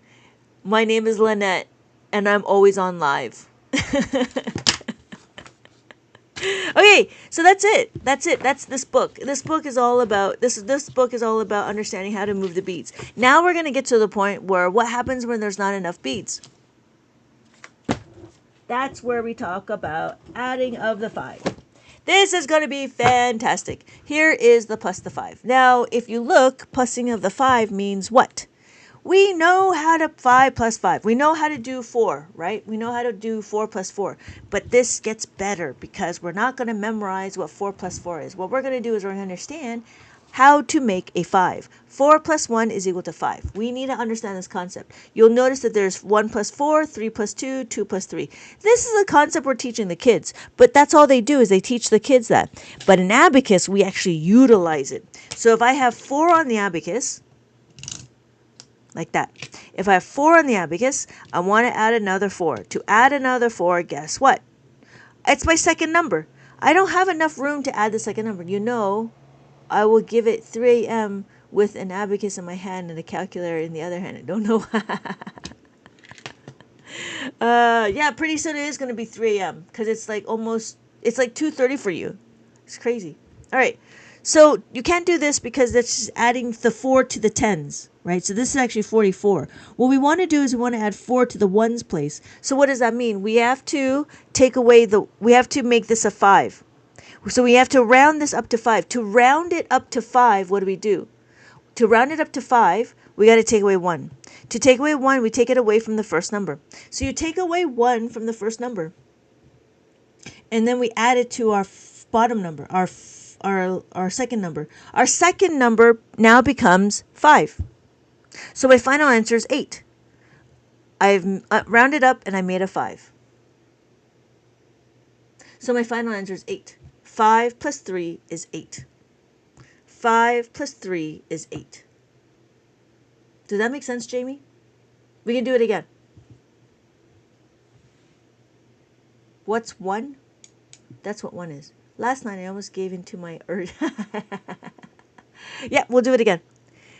My name is Lynette, and I'm always on live. Okay, so that's it. That's this book. This book is all about understanding how to move the beads. Now we're gonna get to the point where what happens when there's not enough beads. That's where we talk about adding of the 5. This is going to be fantastic. Here is the plus the 5. Now, if you look, plussing of the 5 means what? We know how to 5 plus 5. We know how to do 4, right? We know how to do 4 plus 4. But this gets better because we're not going to memorize what 4 plus 4 is. What we're going to do is we're going to understand how to make a 5. 4 plus 1 is equal to 5. We need to understand this concept. You'll notice that there's 1 plus 4, 3 plus 2, 2 plus 3. This is a concept we're teaching the kids, but that's all they do is they teach the kids that. But in abacus, we actually utilize it. So if I have 4 on the abacus, like that. If I have 4 on the abacus, I want to add another 4. To add another 4, guess what? It's my second number. I don't have enough room to add the second number. You know, I will give it 3 a.m. with an abacus in my hand and a calculator in the other hand. I don't know. Yeah, pretty soon it is going to be 3 a.m. because it's like 2:30 for you. It's crazy. All right. So you can't do this because that's just adding the 4 to the 10s, right? So this is actually 44. What we want to do is we want to add 4 to the 1s place. So what does that mean? We have to we have to make this a 5. So we have to round this up to 5. To round it up to 5, what do we do? To round it up to 5, we got to take away 1. To take away 1, we take it away from the first number. So you take away 1 from the first number. And then we add it to our bottom number, our second number. Our second number now becomes 5. So my final answer is 8. I've rounded up and I made a 5. So my final answer is 8. 5 plus 3 is 8. 5 plus 3 is 8. Does that make sense, Jamie? We can do it again. What's 1? That's what 1 is. Last night I almost gave into my urge. Yeah, we'll do it again.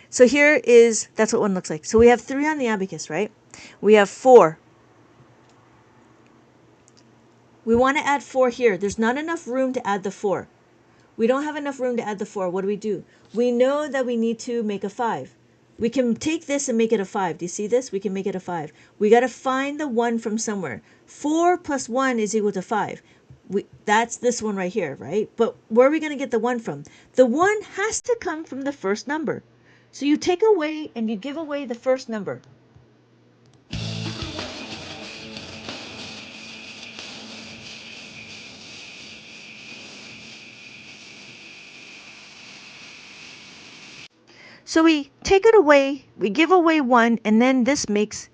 So that's what 1 looks like. So we have 3 on the abacus, right? We have 4. We want to add 4 here. There's not enough room to add the 4. We don't have enough room to add the 4. What do? We know that we need to make a 5. We can take this and make it a 5. Do you see this? We can make it a 5. We got to find the 1 from somewhere. 4 plus 1 is equal to 5. That's this one right here, right? But where are we going to get the 1 from? The 1 has to come from the first number. So you take away and you give away the first number. So we take it away, we give away 1, and then this makes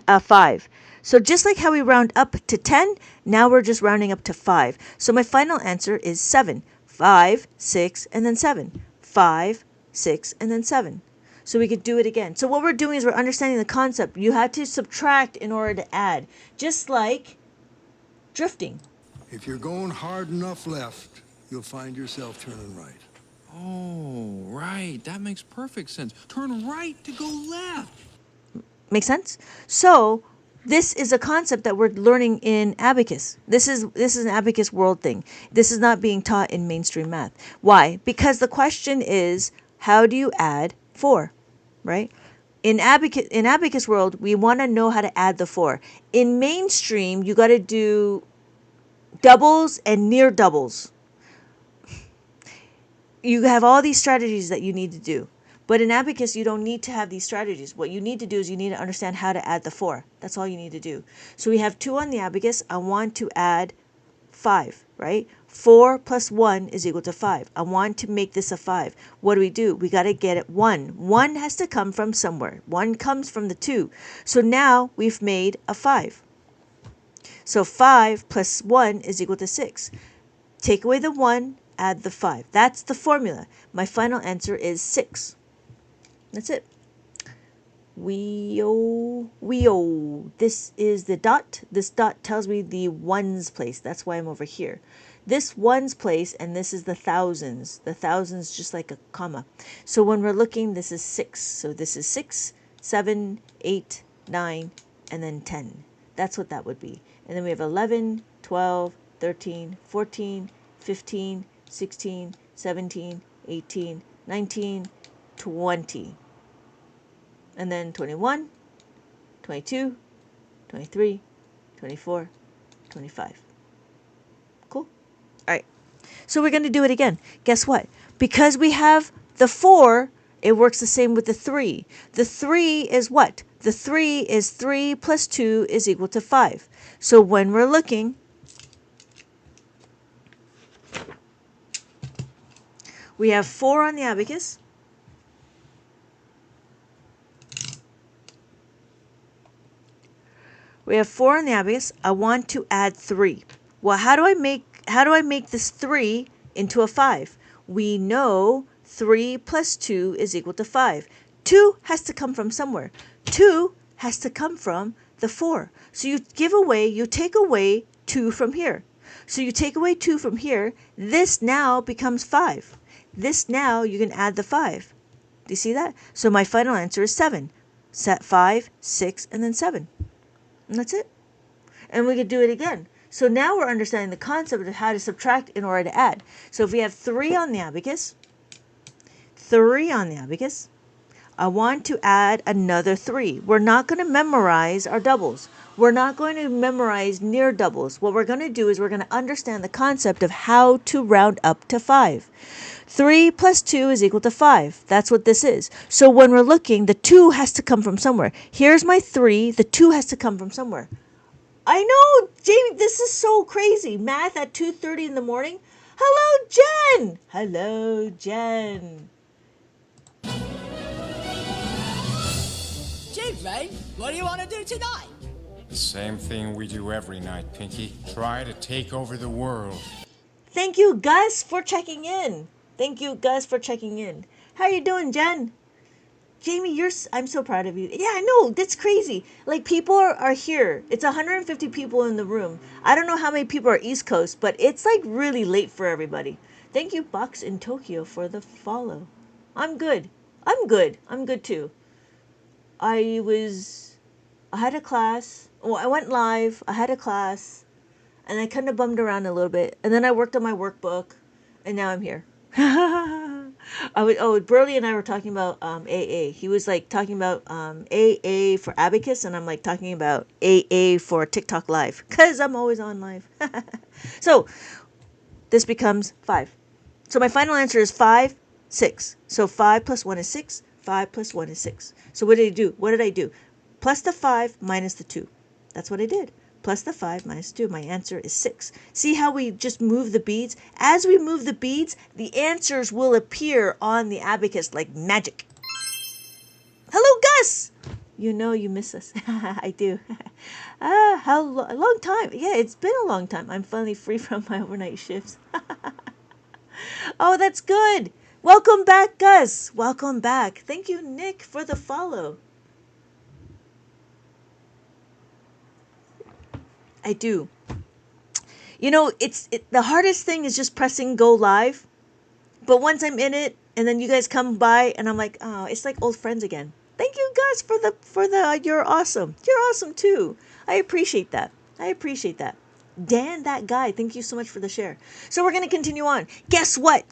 5. So just like how we round up to 10, now we're just rounding up to 5. So my final answer is 7. 5, 6, and then 7. 5, 6, and then 7. So we could do it again. So what we're doing is we're understanding the concept. You had to subtract in order to add, just like drifting. If you're going hard enough left, you'll find yourself turning right. Oh, right. That makes perfect sense. Turn right to go left. Make sense? So this is a concept that we're learning in Abacus. This is an Abacus world thing. This is not being taught in mainstream math. Why? Because the question is, how do you add 4? Right? In Abacus world, we want to know how to add the 4. In mainstream, you got to do doubles and near doubles. You have all these strategies that you need to do. But in Abacus, you don't need to have these strategies. What you need to do is you need to understand how to add the 4. That's all you need to do. So we have 2 on the Abacus. I want to add 5, right? 4 plus 1 is equal to 5. I want to make this a 5. What do? We got to get it 1. 1 has to come from somewhere. 1 comes from the 2. So now we've made a 5. So 5 plus 1 is equal to 6. Take away the 1, add the 5. That's the formula. My final answer is 6. That's it. Wee-oh. This is the dot. This dot tells me the ones place. That's why I'm over here. This ones place, and this is the thousands. The thousands just like a comma. So when we're looking, this is 6. So this is 6, 7, 8, 9, and then 10. That's what that would be. And then we have 11, 12, 13, 14, 15, 16, 17, 18, 19, 20. And then 21, 22, 23, 24, 25. Cool? All right. So we're going to do it again. Guess what? Because we have the 4, it works the same with the 3. The 3 is what? The 3 is 3 plus 2 is equal to 5. So when we're looking, we have 4 on the abacus. We have 4 on the abacus. I want to add 3. Well, how do I make this 3 into a 5? We know 3 plus 2 is equal to 5. 2 has to come from somewhere. 2 has to come from the 4. So you take away 2 from here. So you take away 2 from here. This now becomes 5. This now you can add the 5. Do you see that? So my final answer is 7. Set 5, 6, and then 7. And that's it. And we could do it again. So now we're understanding the concept of how to subtract in order to add. So if we have 3 on the abacus, I want to add another 3. We're not going to memorize our doubles. We're not going to memorize near doubles. What we're going to do is we're going to understand the concept of how to round up to 5. 3 plus 2 is equal to 5. That's what this is. So when we're looking, the 2 has to come from somewhere. Here's my 3. The 2 has to come from somewhere. I know, Jamie, this is so crazy. Math at 2:30 in the morning. Hello, Jen. Hello, Jen. Gee, Ray, what do you want to do tonight? The same thing we do every night, Pinky. Try to take over the world. Thank you, Gus, for checking in. Thank you, Gus, for checking in. How you doing, Jen? Jamie, I'm so proud of you. Yeah, I know. That's crazy. Like, people are here. It's 150 people in the room. I don't know how many people are East Coast, but it's like really late for everybody. Thank you, Box in Tokyo, for the follow. I'm good. I'm good. I'm good too. I had a class. Well, I went live. I had a class. And I kind of bummed around a little bit. And then I worked on my workbook. And now I'm here. Burley and I were talking about AA. He was like talking about AA for Abacus, and I'm like talking about AA for TikTok Live, because I'm always on live. So this becomes 5. So my final answer is 5, 6. So 5 plus 1 is 6. 5 plus 1 is 6. So what did I do? What did I do? Plus the 5 minus the 2. That's what I did. Plus the 5 minus 2. My answer is 6. See how we just move the beads? As we move the beads, the answers will appear on the abacus like magic. Hello, Gus! You know you miss us. I do. A long time. Yeah, it's been a long time. I'm finally free from my overnight shifts. Oh, that's good. Welcome back, Gus. Welcome back. Thank you, Nick, for the follow. I do. You know, the hardest thing is just pressing go live. But once I'm in it, and then you guys come by, and I'm like, oh, it's like old friends again. Thank you, Gus, for the. You're awesome. You're awesome too. I appreciate that. Dan, that guy. Thank you so much for the share. So we're gonna continue on. Guess what?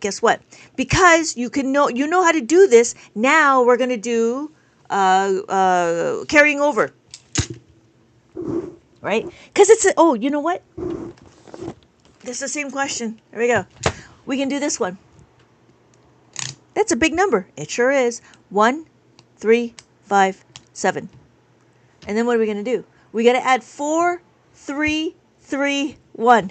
Because you know how to do this. Now we're gonna do carrying over. Right? Because you know what? It's the same question. There we go. We can do this one. That's a big number. It sure is. 1, 3, 5, 7. And then what are we going to do? We got to add 4, 3, 3, 1.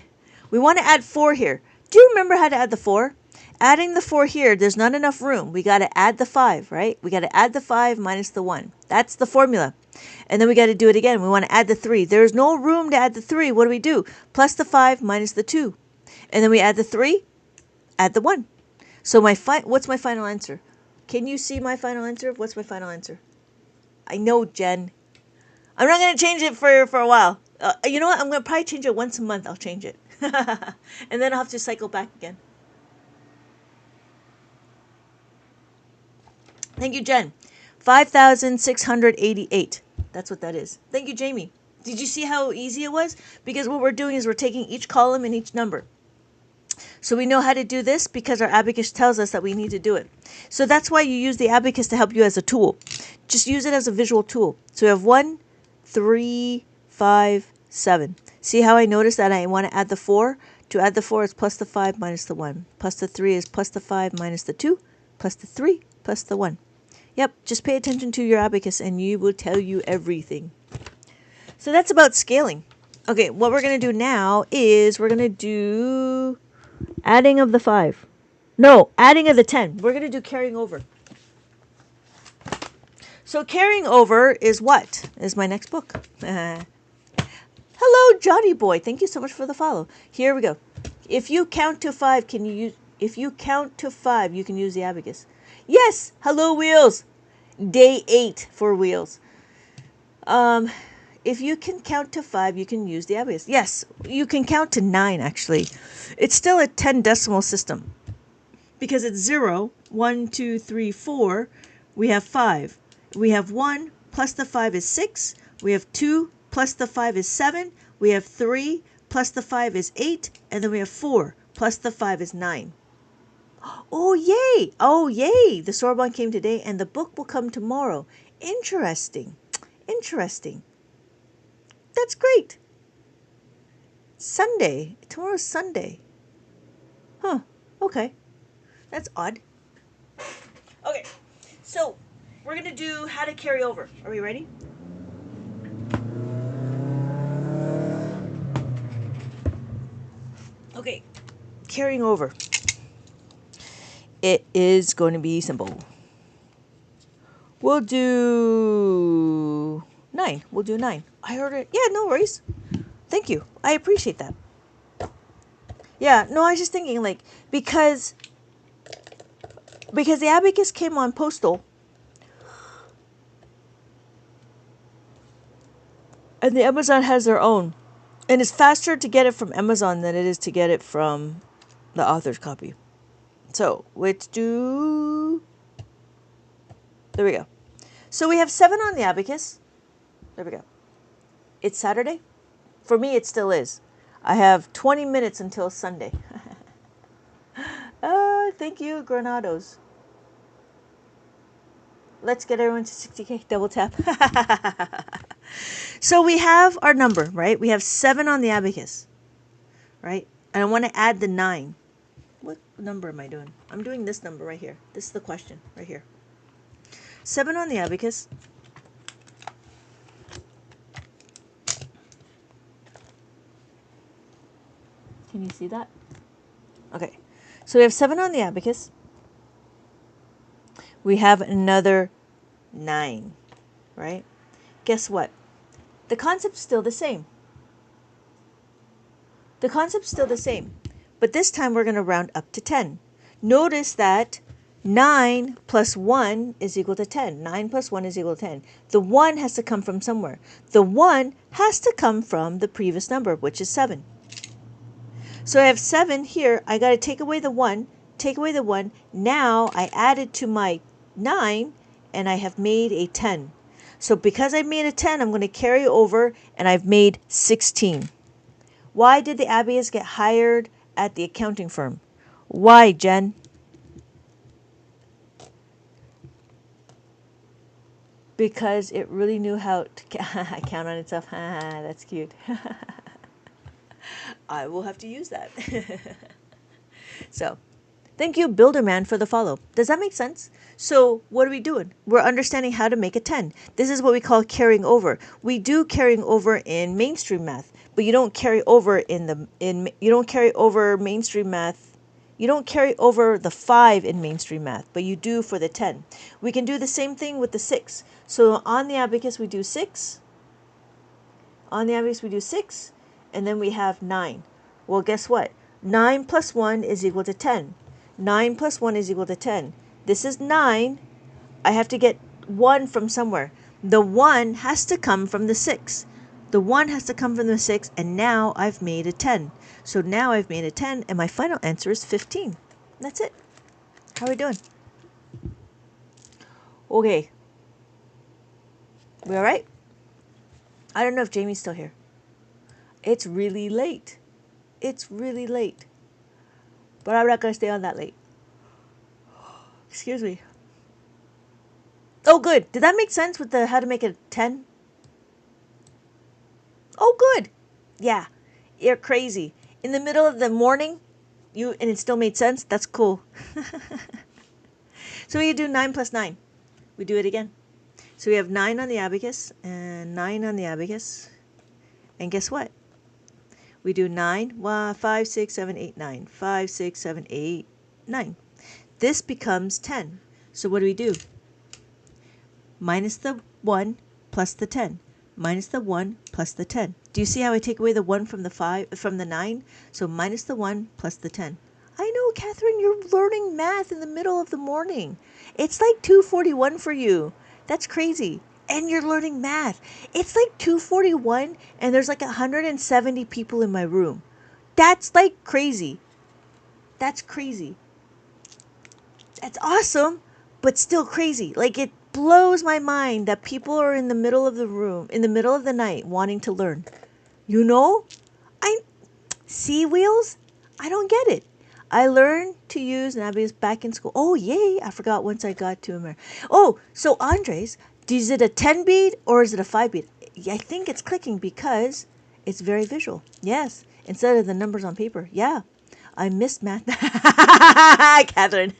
We want to add 4 here. Do you remember how to add the 4? Adding the 4 here, there's not enough room. We got to add the 5, right? We got to add the 5 minus the 1. That's the formula. And then we got to do it again. We want to add the 3. There's no room to add the 3. What do? Plus the 5 minus the 2. And then we add the 3, add the 1. So what's my final answer? Can you see my final answer? What's my final answer? I know, Jen. I'm not going to change it for a while. You know what? I'm going to probably change it once a month. I'll change it. And then I'll have to cycle back again. Thank you, Jen. 5,688. That's what that is. Thank you, Jamie. Did you see how easy it was? Because what we're doing is we're taking each column and each number. So we know how to do this because our abacus tells us that we need to do it. So that's why you use the abacus to help you as a tool. Just use it as a visual tool. So we have 1, 3, 5, 7. See how I noticed that I want to add the 4? To add the 4 is plus the 5 minus the 1. Plus the 3 is plus the 5 minus the 2. Plus the 3 plus the 1. Yep, just pay attention to your abacus and you will tell you everything. So that's about scaling. Okay, what we're going to do now is we're going to do adding of the 5. No, adding of the 10. We're going to do carrying over. So carrying over is what? Is my next book. Hello, Johnny boy. Thank you so much for the follow. Here we go. If you count to 5, you can use the abacus. Yes. Hello, Wheels. Day 8 for Wheels. If you can count to 5, you can use the abacus. Yes, you can count to 9, actually. It's still a 10 decimal system. Because it's 0, 1, 2, 3, 4. We have 5. We have 1 plus the 5 is 6. We have 2 plus the 5 is 7. We have 3 plus the 5 is 8. And then we have 4 plus the 5 is 9. Oh, yay! Oh, yay! The Sorbonne came today and the book will come tomorrow. Interesting. That's great. Sunday. Tomorrow's Sunday. Huh. Okay. That's odd. Okay. So, we're going to do how to carry over. Are we ready? Okay. Carrying over. It is going to be simple. We'll do 9. We'll do 9. I heard it. Yeah, no worries. Thank you. I appreciate that. Yeah, no, I was just thinking, like, because the Abacus came on postal, and the Amazon has their own. And it's faster to get it from Amazon than it is to get it from the author's copy. So, let's do... There we go. So we have 7 on the Abacus. There we go. It's Saturday. For me, it still is. I have 20 minutes until Sunday. Thank you, Granados. Let's get everyone to 60K. Double tap. So we have our number, right? We have 7 on the Abacus, right? And I want to add the 9. What number am I doing? I'm doing this number right here. This is the question right here. 7 on the Abacus. Can you see that? Okay. So we have 7 on the Abacus. We have another 9, right? Guess what? The concept's still the same. The concept's still the same. But this time we're going to round up to 10. Notice that 9 plus 1 is equal to 10. 9 plus 1 is equal to 10. The 1 has to come from somewhere. The 1 has to come from the previous number, which is 7. So I have 7 here. I got to take away the 1. Take away the 1. Now I added to my 9, and I have made a 10. So because I made a 10, I'm going to carry over, and I've made 16. Why did the Abacus get hired at the accounting firm? Why, Jen? Because it really knew how to count on itself. That's cute. I will have to use that. So, thank you, Builderman, for the follow. Does that make sense? So, what are we doing? We're understanding how to make a 10. This is what we call carrying over. We do carrying over in mainstream math, but you don't carry over you don't carry over mainstream math. You don't carry over the 5 in mainstream math, but you do for the 10. We can do the same thing with the 6. So on the Abacus we do 6. On the Abacus we do 6, and then we have 9. Well, guess what? 9 plus 1 is equal to 10. 9 plus 1 is equal to 10. This is 9. I have to get 1 from somewhere. The 1 has to come from the 6. The 1 has to come from the 6, and now I've made a 10. So now I've made a 10, and my final answer is 15. That's it. How are we doing? Okay. We all right? I don't know if Jamie's still here. It's really late. It's really late. But I'm not going to stay on that late. Excuse me. Oh, good. Did that make sense with the how to make it 10? Oh, good. Yeah. You're crazy. In the middle of the morning, and it still made sense? That's cool. So we do 9 plus 9. We do it again. So we have 9 on the Abacus and 9 on the Abacus. And guess what? We do 9, 5, 6, 7, 8, 9. 5, 6, 7, 8, 9. This becomes 10. So what do? Minus the 1 plus the 10. Minus the 1 plus the 10. Do you see how I take away the 1 from the 9? So minus the 1 plus the 10. I know, Catherine, you're learning math in the middle of the morning. It's like 2:41 for you. That's crazy. And you're learning math. It's like 2:41 and there's like 170 people in my room. That's like crazy. That's crazy. That's awesome, but still crazy. Like, it blows my mind that people are in the middle of the room, in the middle of the night, wanting to learn. You know? See, Wheels? I don't get it. I learned to use Abacus back in school. Oh, yay. I forgot once I got to America. Oh, so Andres, is it a 10 bead or is it a 5 bead? I think it's clicking because it's very visual. Yes. Instead of the numbers on paper. Yeah. I missed math. Catherine.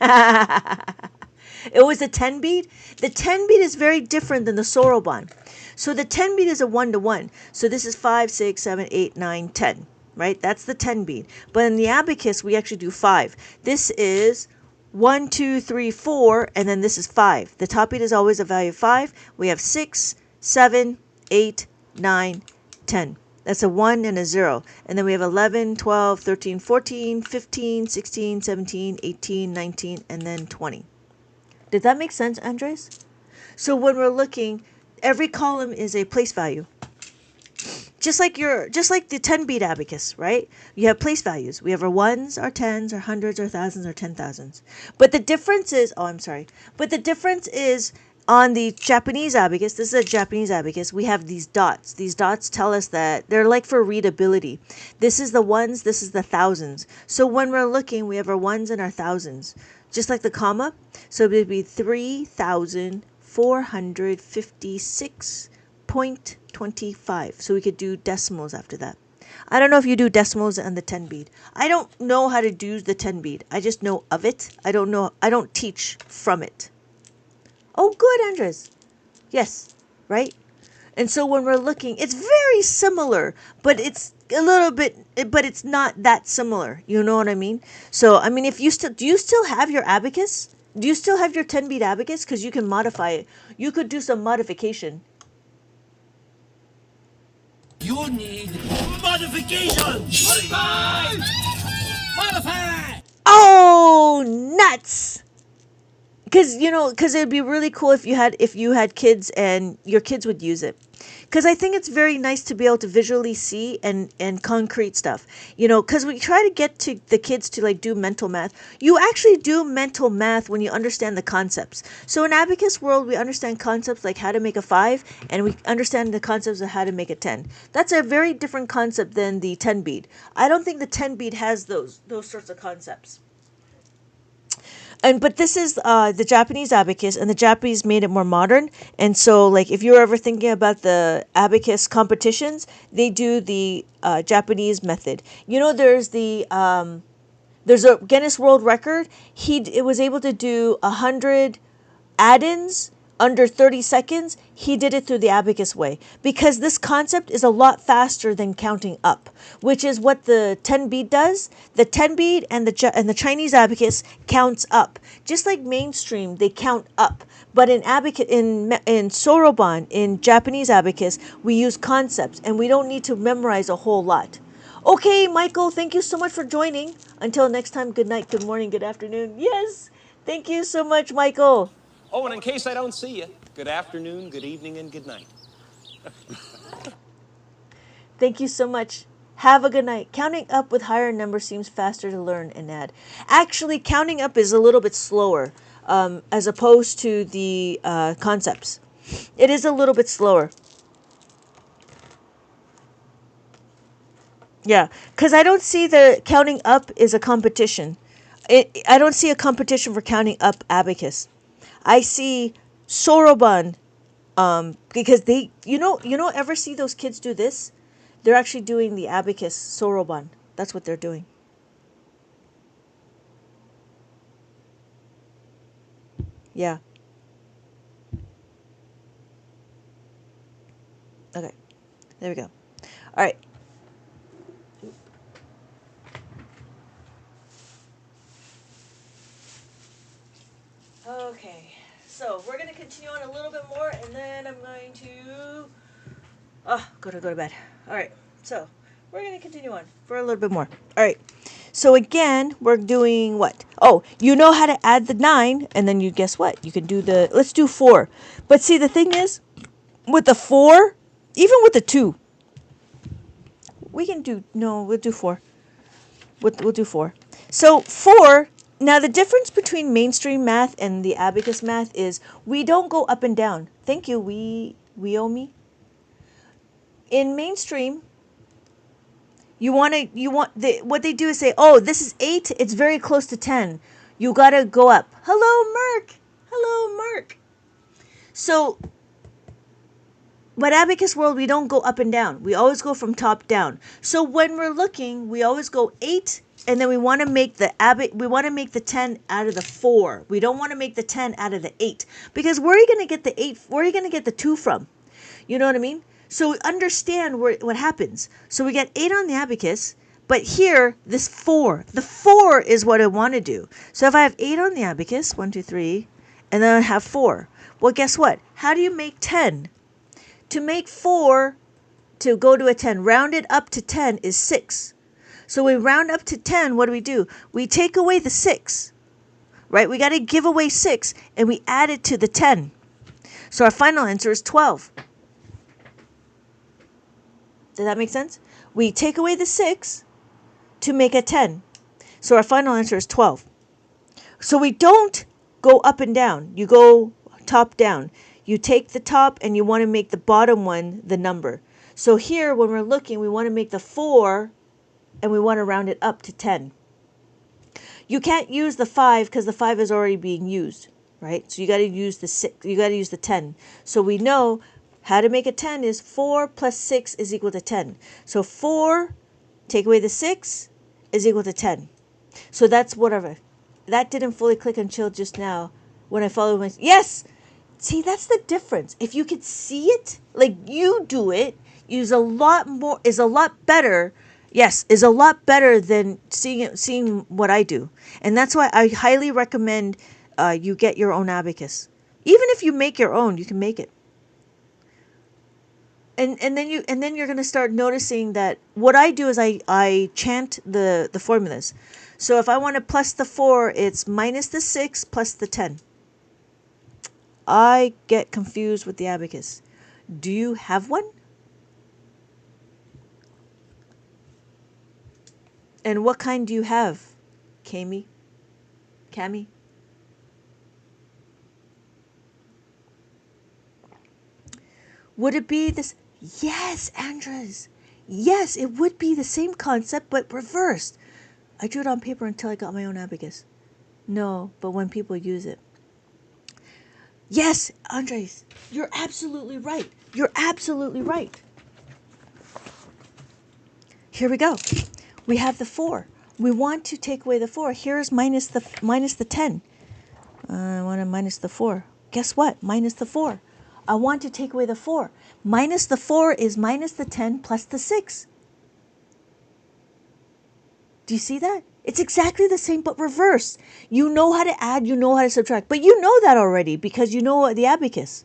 It was a 10 bead. The 10 bead is very different than the Soroban. So the 10 bead is a 1-to-1. So this is 5, 6, 7, 8, 9, 10. Right? That's the 10 bead. But in the Abacus, we actually do 5. This is 1, 2, 3, 4, and then this is 5. The top bead is always a value of 5. We have 6, 7, 8, 9, 10. That's a 1 and a 0. And then we have 11, 12, 13, 14, 15, 16, 17, 18, 19, and then 20. Did that make sense, Andres? So when we're looking, every column is a place value. Just like the 10-beat abacus, right? You have place values. We have our ones, our tens, our hundreds, our thousands, our 10,000s. But the difference is, But the difference is on the Japanese abacus, this is a Japanese abacus, we have these dots. These dots tell us that they're like for readability. This is the ones, this is the thousands. So when we're looking, we have our ones and our thousands. Just like the comma. So it would be 3,456.25. So we could do decimals after that. I don't know if you do decimals on the 10 bead. I don't know how to do the 10 bead. I just know of it. I don't teach from it. Oh, good, Andres. Yes, right? And so when we're looking, it's very similar, but it's a little bit, but it's not that similar. You know what I mean? So, I mean, do you still have your abacus? Do you still have your 10-beat abacus? Because you can modify it. You could do some modification. You need modification. Modify. Oh, nuts! Because it'd be really cool if you had kids and your kids would use it. Because I think it's very nice to be able to visually see and concrete stuff. Because we try to get to the kids to do mental math. You actually do mental math when you understand the concepts. So in Abacus world, we understand concepts like how to make a 5, and we understand the concepts of how to make a 10. That's a very different concept than the 10 bead. I don't think the 10 bead has those sorts of concepts. But this is the Japanese abacus, and the Japanese made it more modern. And so, if you're ever thinking about the abacus competitions, they do the Japanese method. There's a Guinness World Record. It was able to do 100 add-ins under 30 seconds. He did it through the abacus way, because this concept is a lot faster than counting up, which is what the 10 bead does. The 10 bead and the Chinese abacus counts up, just like mainstream. They count up, but in abacus, in soroban, in Japanese abacus, we use concepts, and we don't need to memorize a whole lot. Okay, Michael, thank you so much for joining. Until next time, good night, good morning, good afternoon. Yes, thank you so much, Michael. Oh, and in case I don't see you, good afternoon, good evening, and good night. Thank you so much. Have a good night. Counting up with higher numbers seems faster to learn and add. Actually, counting up is a little bit slower as opposed to the concepts. It is a little bit slower. Yeah, because I don't see the counting up is a competition. I don't see a competition for counting up abacus. I see soroban, because they, ever see those kids do this? They're actually doing the abacus soroban. That's what they're doing. Yeah. Okay. There we go. All right. Okay, so we're going to continue on a little bit more, and then I'm going to go to bed. All right, so we're going to continue on for a little bit more. All right, so again, we're doing what? Oh, you know how to add the 9, and then you guess what? You can do let's do 4. But see, the thing is, with the 4, even with the 2, we'll do 4. We'll do 4. So 4. Now, the difference between mainstream math and the abacus math is we don't go up and down. Thank you, Wiomi. In mainstream, what they do is say, oh, this is 8, it's very close to 10. You got to go up. Hello, Merc. Hello, Merc. So, but abacus world, we don't go up and down. We always go from top down. So when we're looking, we always go 8, and then we want to make the 10 out of the 4. We don't want to make the 10 out of the 8, because where are you going to get the 8? Where are you going to get the 2 from? You know what I mean? So understand what happens. So we get 8 on the abacus, but here this 4. The 4 is what I want to do. So if I have 8 on the abacus, 1, 2, 3, and then I have 4. Well, guess what? How do you make 10? To make 4 to go to a 10, rounded up to 10 is 6. So we round up to 10, what do? We take away the 6, right? We got to give away 6 and we add it to the 10. So our final answer is 12. Does that make sense? We take away the 6 to make a 10. So our final answer is 12. So we don't go up and down. You go top down. You take the top and you want to make the bottom one the number. So here, when we're looking, we want to make the 4 and we want to round it up to 10. You can't use the 5 because the 5 is already being used, right? So you got to use the 6. You got to use the 10. So we know how to make a 10 is 4 plus 6 is equal to 10. So 4, take away the 6, is equal to 10. So that's whatever. That didn't fully click until just now when I followed my... Yes! See, that's the difference. If you could see it, like you do it, is a lot better. Yes, is a lot better than seeing what I do. And that's why I highly recommend you get your own abacus. Even if you make your own, you can make it. And then you're going to start noticing that what I do is I chant the formulas. So if I want to plus the 4, it's minus the 6 plus the 10. I get confused with the abacus. Do you have one? And what kind do you have, Cami? Would it be this? Yes, Andres. Yes, it would be the same concept, but reversed. I drew it on paper until I got my own abacus. No, but when people use it. Yes, Andres, you're absolutely right. You're absolutely right. Here we go. We have the 4. We want to take away the 4. Here's minus the 10. I want to minus the 4. Guess what? Minus the 4. I want to take away the 4. Minus the 4 is minus the 10 plus the 6. Do you see that? It's exactly the same but reverse. You know how to add, you know how to subtract. But you know that already because you know the abacus.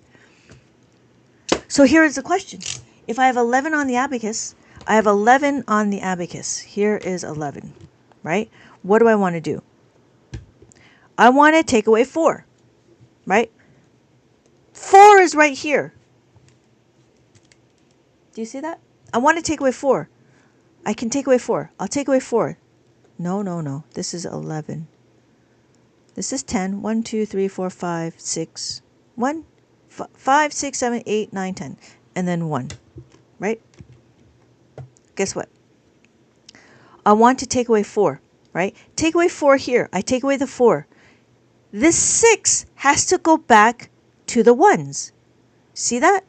So here is the question. If I have 11 on the abacus, I have 11 on the abacus. Here is 11, right? What do I want to do? I want to take away 4, right? 4 is right here. Do you see that? I want to take away 4. I can take away 4. I'll take away 4. No. This is 11. This is 10. 1, 2, 3, 4, 5, 6. 1, 5, 6, 7, 8, 9, 10. And then 1. Right? Guess what? I want to take away 4. Right? Take away 4 here. I take away the 4. This 6 has to go back to the 1s. See that?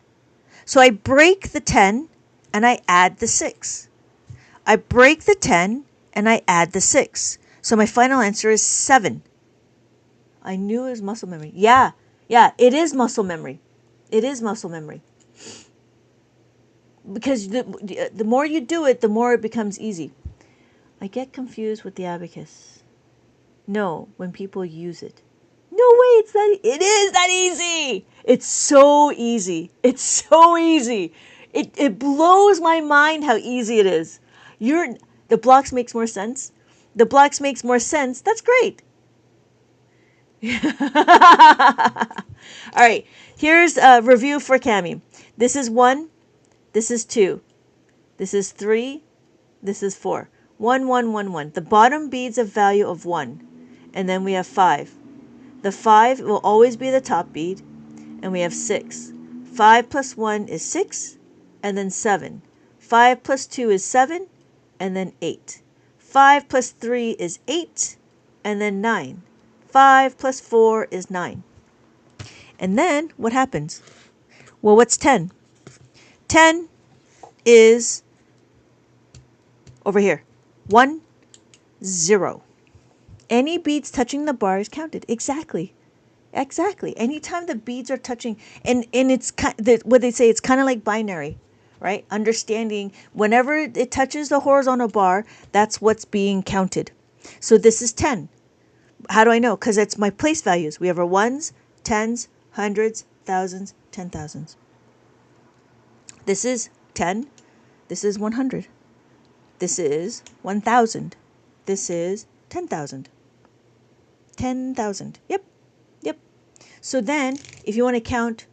So I break the 10 and I add the 6. I break the 10 and I add the 6. So my final answer is 7. I knew it was muscle memory. Yeah, it is muscle memory. It is muscle memory. Because the more you do it, the more it becomes easy. I get confused with the abacus. No, when people use it. No way, it is that easy. It's so easy. It's so easy. It blows my mind how easy it is. The blocks makes more sense. The blocks makes more sense. That's great. All right, here's a review for Cami. This is 1. This is 2. This is 3. This is 4. 1, 1, 1, 1. The bottom bead's a value of 1. And then we have 5. The 5 will always be the top bead. And we have 6. 5 plus 1 is 6. And then 7. 5 plus 2 is 7. And then 8. 5 plus 3 is 8. And then 9. 5 plus 4 is 9. And then what happens? Well, what's 10? 10 is over here. 1, 0. Any beads touching the bar is counted. Exactly. Anytime the beads are touching, and it's what they say, it's kind of like binary, right? Understanding whenever it touches the horizontal bar, that's what's being counted. So this is 10. How do I know? Because it's my place values. We have our 1s, 10s, 100s, 1000s, 10,000s. This is 10. This is 100. This is 1,000. This is 10,000. 10,000. Yep. Yep. So then, if you want to count,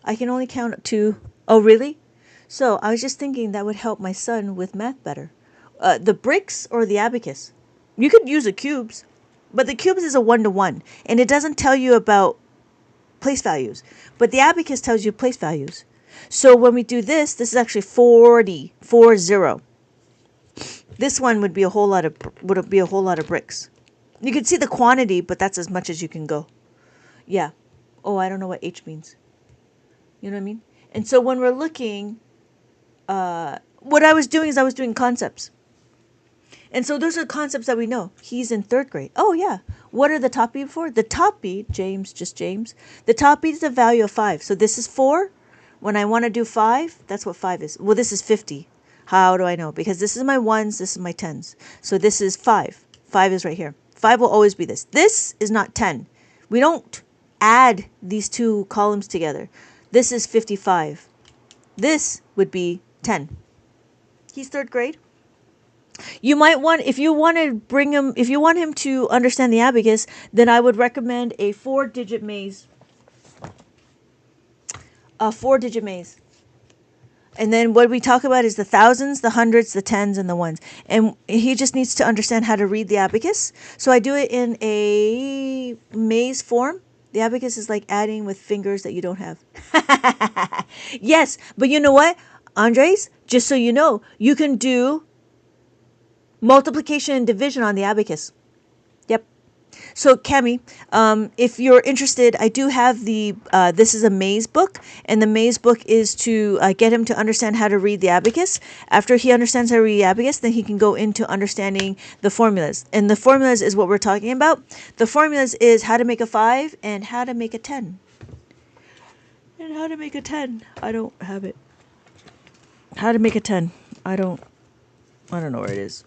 I can only count to, oh, really? So I was just thinking that would help my son with math better. The bricks or the abacus? You could use the cubes, but the cubes is a 1-to-1, and it doesn't tell you about place values. But the abacus tells you place values. So when we do this, this is actually 40. This one would be a whole lot of bricks. You can see the quantity, but that's as much as you can go. Yeah. Oh, I don't know what H means. You know what I mean? And so when we're looking, what I was doing is I was doing concepts. And so those are concepts that we know. He's in 3rd grade. Oh, yeah. What are the top beat for? The top beat, James, the top beat is the value of 5. So this is 4. When I want to do 5, that's what 5 is. Well, this is 50. How do I know? Because this is my 1s, this is my 10s. So this is 5. 5 is right here. 5 will always be this. This is not 10. We don't add these two columns together. This is 55. This would be 10. He's 3rd grade. You might want, if you want him to understand the abacus, then I would recommend a 4-digit maze. A 4-digit maze. And then what we talk about is the thousands, the hundreds, the tens, and the ones. And he just needs to understand how to read the abacus. So I do it in a maze form. The abacus is like adding with fingers that you don't have. Yes, but you know what, Andres? Just so you know, you can do multiplication and division on the abacus. Yep. So Cami, if you're interested, I do have the, this is a maze book, and the maze book is to get him to understand how to read the abacus. After he understands how to read the abacus, then he can go into understanding the formulas. And the formulas is what we're talking about. The formulas is how to make a 5 and how to make a 10. And how to make a 10. I don't have it. How to make a 10. I don't know where it is.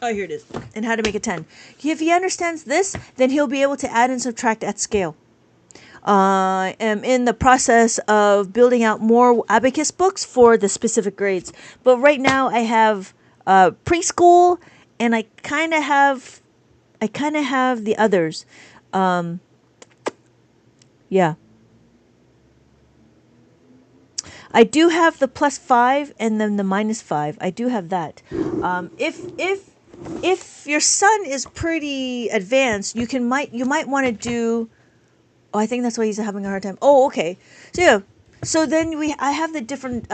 Oh, here it is. And how to make a 10. If he understands this, then he'll be able to add and subtract at scale. I am in the process of building out more abacus books for the specific grades. But right now I have preschool, and I kind of have the others. Yeah. I do have the +5 and then the -5. I do have that. If your son is pretty advanced, you might want to do. Oh, I think that's why he's having a hard time. Oh, okay. So yeah. So then I have the different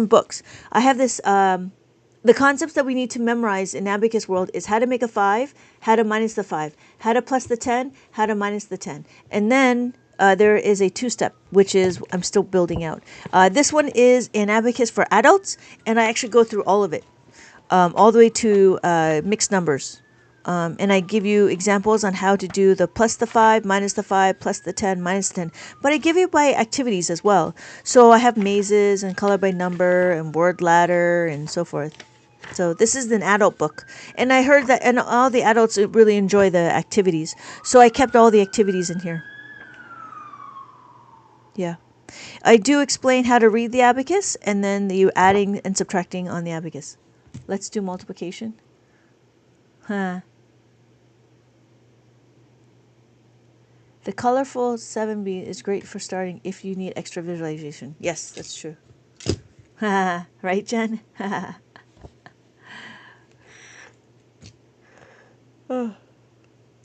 books. I have this the concepts that we need to memorize in Abacus World is how to make a 5, how to minus the 5, how to plus the 10, how to minus the 10. And then there is a 2-step, which is I'm still building out. This one is in Abacus for adults, and I actually go through all of it. All the way to mixed numbers. And I give you examples on how to do the plus the 5, minus the 5, plus the 10, minus the 10. But I give you by activities as well. So I have mazes and color by number and word ladder and so forth. So this is an adult book. And I heard that and all the adults really enjoy the activities. So I kept all the activities in here. Yeah. I do explain how to read the abacus and then you adding and subtracting on the abacus. Let's do multiplication. Huh. The colorful 7B is great for starting if you need extra visualization. Yes, that's true. Right, Jen? Oh.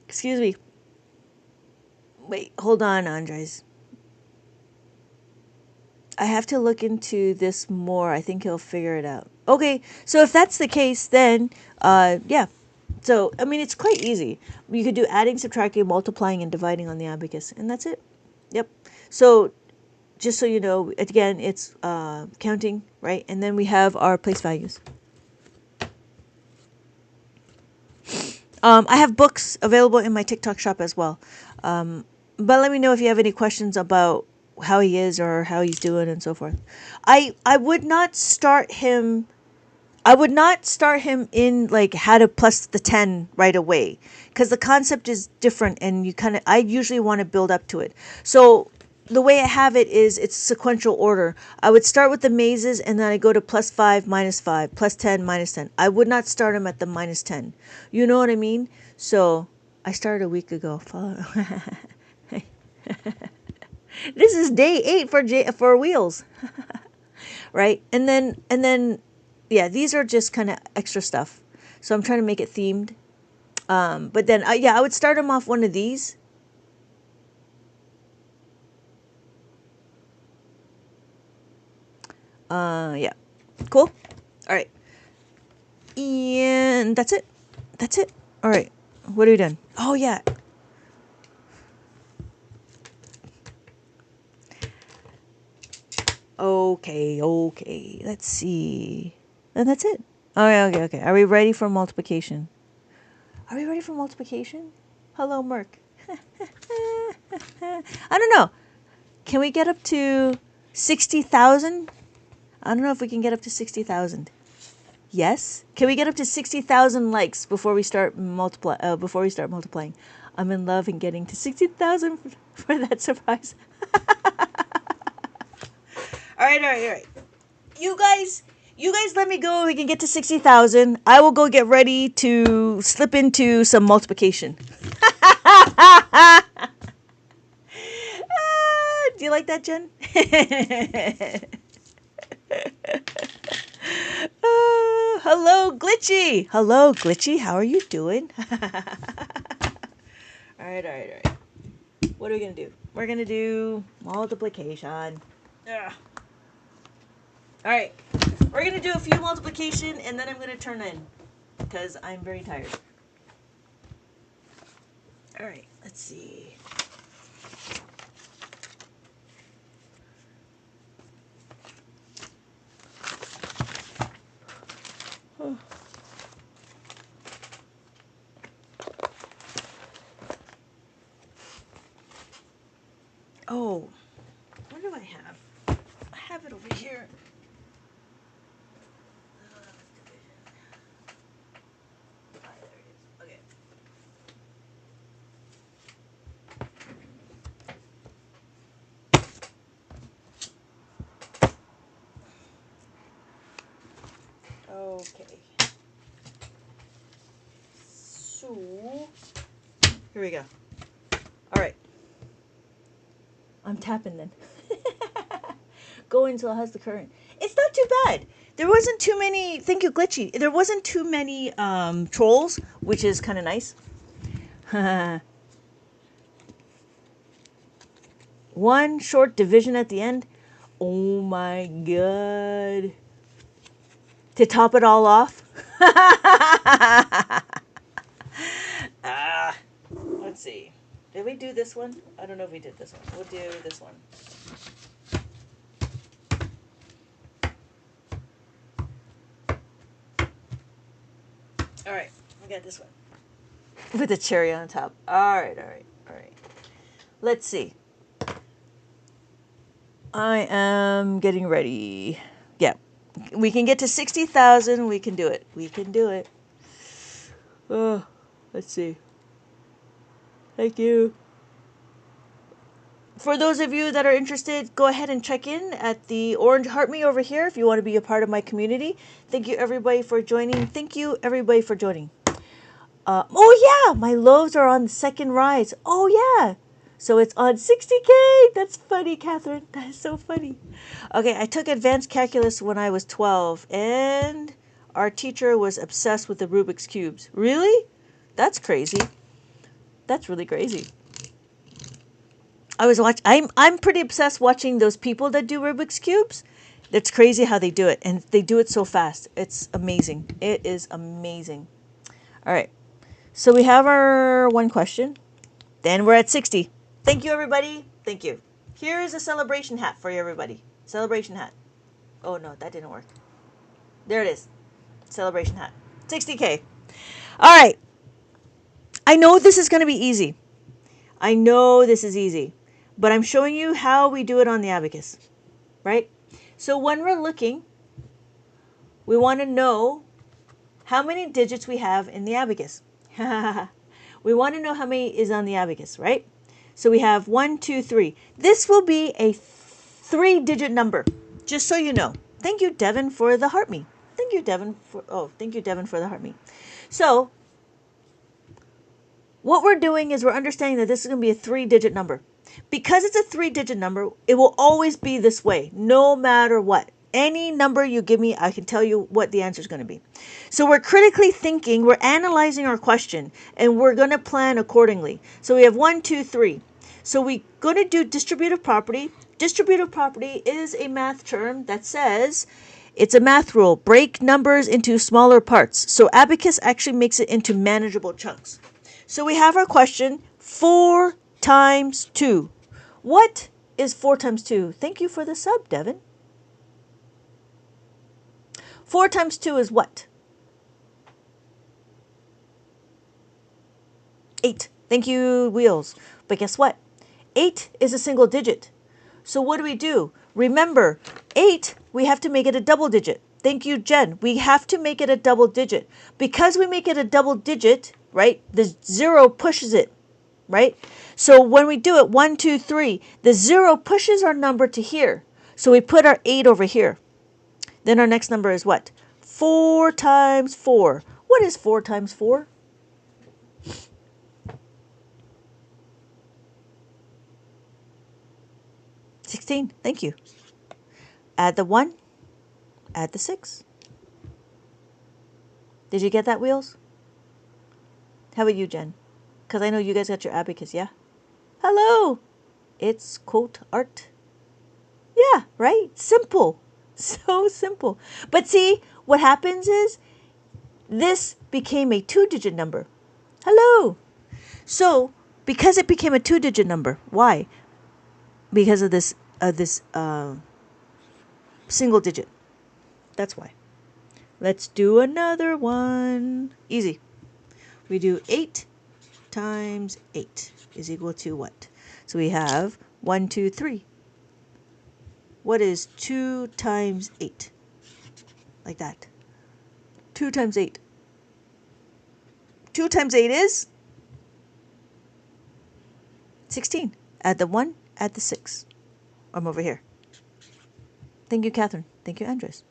Excuse me. Wait, hold on, Andres. I have to look into this more. I think he'll figure it out. Okay, so if that's the case, then, yeah. So, I mean, it's quite easy. You could do adding, subtracting, multiplying, and dividing on the abacus, and that's it. Yep. So, just so you know, again, it's counting, right? And then we have our place values. I have books available in my TikTok shop as well. But let me know if you have any questions about how he is or how he's doing and so forth. I would not start him I would not start him in like how to plus the 10 right away, because the concept is different, and I usually want to build up to it. So the way I have it is it's sequential order. I would start with the mazes, and then I go to plus 5, minus 5, plus 10, minus 10. I would not start him at the minus 10. You know what I mean? So I started a week ago. This is day 8 for wheels. Right? And then yeah, these are just kind of extra stuff. So I'm trying to make it themed. But then yeah, I would start them off one of these. Yeah. Cool. All right. And that's it. That's it. All right. What are we done? Oh yeah. Okay. Let's see. And that's it. Okay. Are we ready for multiplication? Are we ready for multiplication? Hello, Merc. I don't know. Can we get up to 60,000? I don't know if we can get up to 60,000. Yes. Can we get up to 60,000 likes before we start multiplying? I'm in love and getting to 60,000 for that surprise. All right. You guys let me go. We can get to 60,000. I will go get ready to slip into some multiplication. Do you like that, Jen? Hello, Glitchy. Hello, Glitchy. How are you doing? All right. What are we going to do? We're going to do multiplication. Ugh. All right. We're going to do a few multiplication, and then I'm going to turn in because I'm very tired. All right. Let's see. Oh, what do I have? I have it over here. Okay. So, here we go. All right. I'm tapping then. Go until it has the current. It's not too bad. There wasn't too many. Thank you, Glitchy. There wasn't too many trolls, which is kind of nice. One short division at the end. Oh my god. To top it all off. Let's see. Did we do this one? I don't know if we did this one. We'll do this one. All right, we got this one with the cherry on top. All right. Let's see. I am getting ready. Yeah, we can get to 60,000. We can do it. Oh, let's see. Thank you. For those of you that are interested, go ahead and check in at the orange heart me over here if you want to be a part of my community. Thank you, everybody, for joining. Oh, yeah, my loaves are on the second rise. Oh, yeah. So it's on 60K. That's funny, Catherine. That is so funny. Okay, I took advanced calculus when I was 12, and our teacher was obsessed with the Rubik's Cubes. Really? That's crazy. That's really crazy. I'm pretty obsessed watching those people that do Rubik's Cubes. It's crazy how they do it, and they do it so fast. It's amazing. It is amazing. All right. So we have our one question. Then we're at 60. Thank you, everybody. Thank you. Here is a celebration hat for you, everybody. Celebration hat. Oh, no, that didn't work. There it is. Celebration hat. 60K. All right. I know this is going to be easy. I know this is easy. But I'm showing you how we do it on the Abacus. Right? So when we're looking We want to know how many digits we have in the abacus. We want to know how many is on the abacus, right? So we have 1, 2, 3. This will be a 3-digit number, just so you know. Thank you, Devin, for the heart me. Thank you, Devin, for the heart me. So what we're doing is we're understanding that this is going to be a 3-digit number. Because it's a 3-digit number, it will always be this way, no matter what. Any number you give me, I can tell you what the answer is going to be. So we're critically thinking, we're analyzing our question, and we're going to plan accordingly. So we have 1, 2, 3. So we're going to do distributive property. Distributive property is a math term that says, it's a math rule, break numbers into smaller parts. So Abacus actually makes it into manageable chunks. So we have our question, 4 times 2. What is 4 times 2? Thank you for the sub, Devin. 4 times 2 is what? 8. Thank you, Wheels. But guess what? 8 is a single digit. So what do? Remember, 8, we have to make it a double digit. Thank you, Jen. We have to make it a double digit. Because we make it a double digit, right, the 0 pushes it, right? So when we do it, 1, 2, 3, the 0 pushes our number to here. So we put our 8 over here. Then our next number is what? 4 times 4. What is 4 times 4? 16. Thank you. Add the 1. Add the 6. Did you get that, Wheels? How about you, Jen? Because I know you guys got your abacus, yeah? Hello! It's quote art. Yeah, right? Simple. So simple. But see, what happens is this became a 2-digit number. Hello! So, because it became a 2-digit number, why? Because of this single digit. That's why. Let's do another one. Easy. We do 8 times 8 is equal to what? So we have 1, 2, 3. What is 2 times 8? Like that. 2 times 8. 2 times 8 is 16. Add the 1, add the 6. I'm over here. Thank you, Catherine. Thank you, Andres.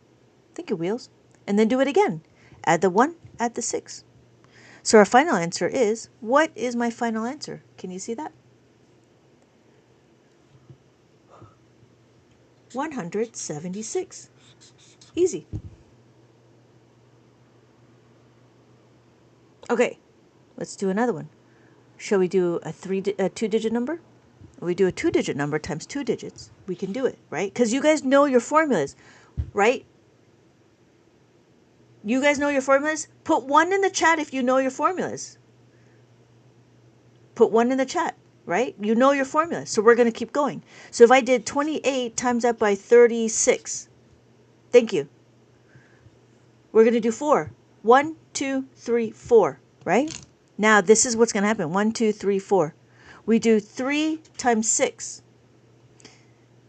Thank you, Wheels. And then do it again. Add the 1, add the 6. So our final answer is, what is my final answer? Can you see that? 176. Easy. Okay, let's do another one. Shall we do a 2-digit number? We do a 2-digit number times 2 digits. We can do it, right? Because you guys know your formulas, right? You guys know your formulas? Put 1 in the chat if you know your formulas. Put 1 in the chat, right? You know your formula. So we're going to keep going. So if I did 28 times that by 36. Thank you. We're going to do 4. 1, 2, 3, 4, right? Now this is what's going to happen. 1, 2, 3, 4. We do 3 times 6.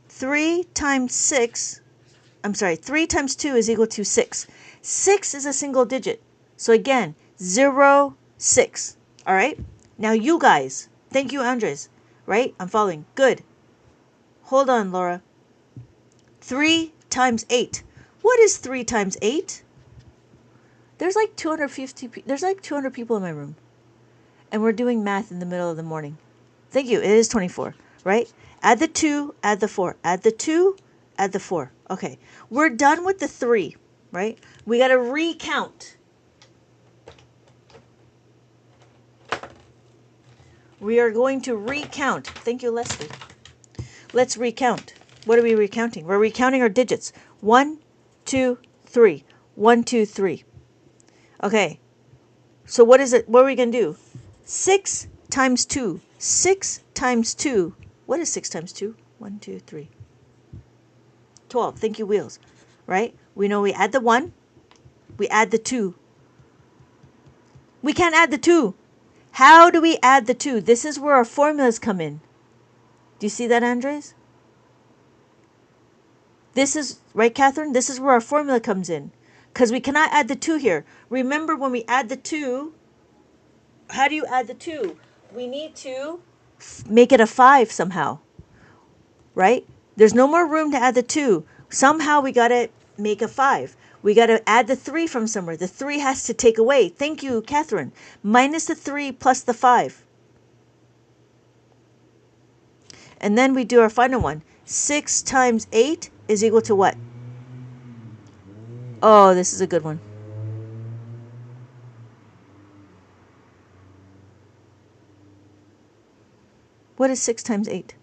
3 times 6. 3 times 2 is equal to 6. 6 is a single digit. So again, 0, 6. All right? Now you guys, thank you, Andres. Right? I'm following. Good. Hold on, Laura. 3 times 8. What is 3 times 8? There's like 200 people in my room. And we're doing math in the middle of the morning. Thank you. It is 24, right? Add the 2, add the 4. Add the 2, add the 4. Okay. We're done with the 3, right? We got to recount. We are going to recount. Thank you, Leslie. Let's recount. What are we recounting? We're recounting our digits. 1, 2, 3. 1, 2, 3. Okay. So what is it? What are we going to do? 6 times 2. 6 times 2. What is 6 times 2? 1, 2, 3. 12. Thank you, Wheels. Right? We know we add the 1. We add the 2. We can't add the 2. How do we add the 2? This is where our formulas come in. Do you see that, Andres? This is, right, Catherine? This is where our formula comes in. because we cannot add the 2 here. Remember, when we add the 2, how do you add the 2? We need to make it a 5 somehow, right? There's no more room to add the 2. Somehow we got to make a 5. We got to add the 3 from somewhere. The 3 has to take away. Thank you, Catherine. Minus the 3 plus the 5. And then we do our final one. 6 times 8 is equal to what? Oh, this is a good one. What is 6 times 8?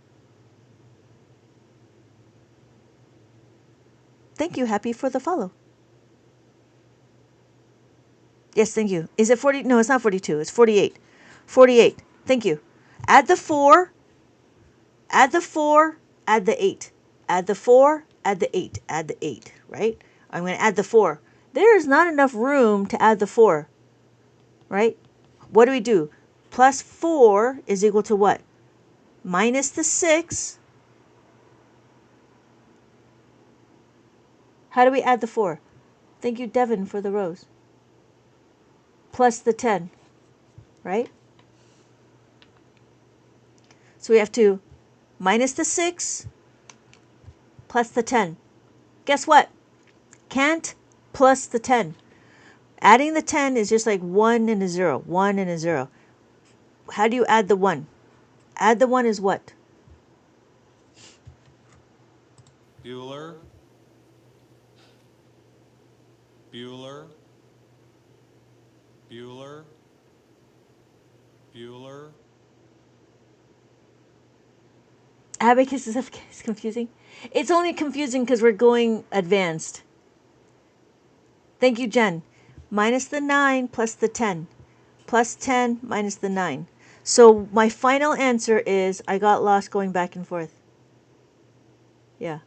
Thank you, Happy, for the follow. Yes, thank you. Is it 40? No, it's not 42. It's 48. 48. Thank you. Add the 4. Add the 4. Add the 8. Add the 4. Add the 8. Add the 8, right? I'm going to add the 4. There is not enough room to add the 4, right? What do we do? Plus 4 is equal to what? Minus the 6. How do we add the 4? Thank you, Devin, for the rose. Plus the 10, right? So we have to minus the 6 plus the 10. Guess what? Can't plus the 10. Adding the 10 is just like 1 and a 0. 1 and a 0. How do you add the 1? Add the 1 is what? Bueller. Bueller. Bueller. Bueller. Abacus is confusing. It's only confusing because we're going advanced. Thank you, Jen. Minus the 9 plus the 10. Plus 10 minus the 9. So my final answer is, I got lost going back and forth. Yeah.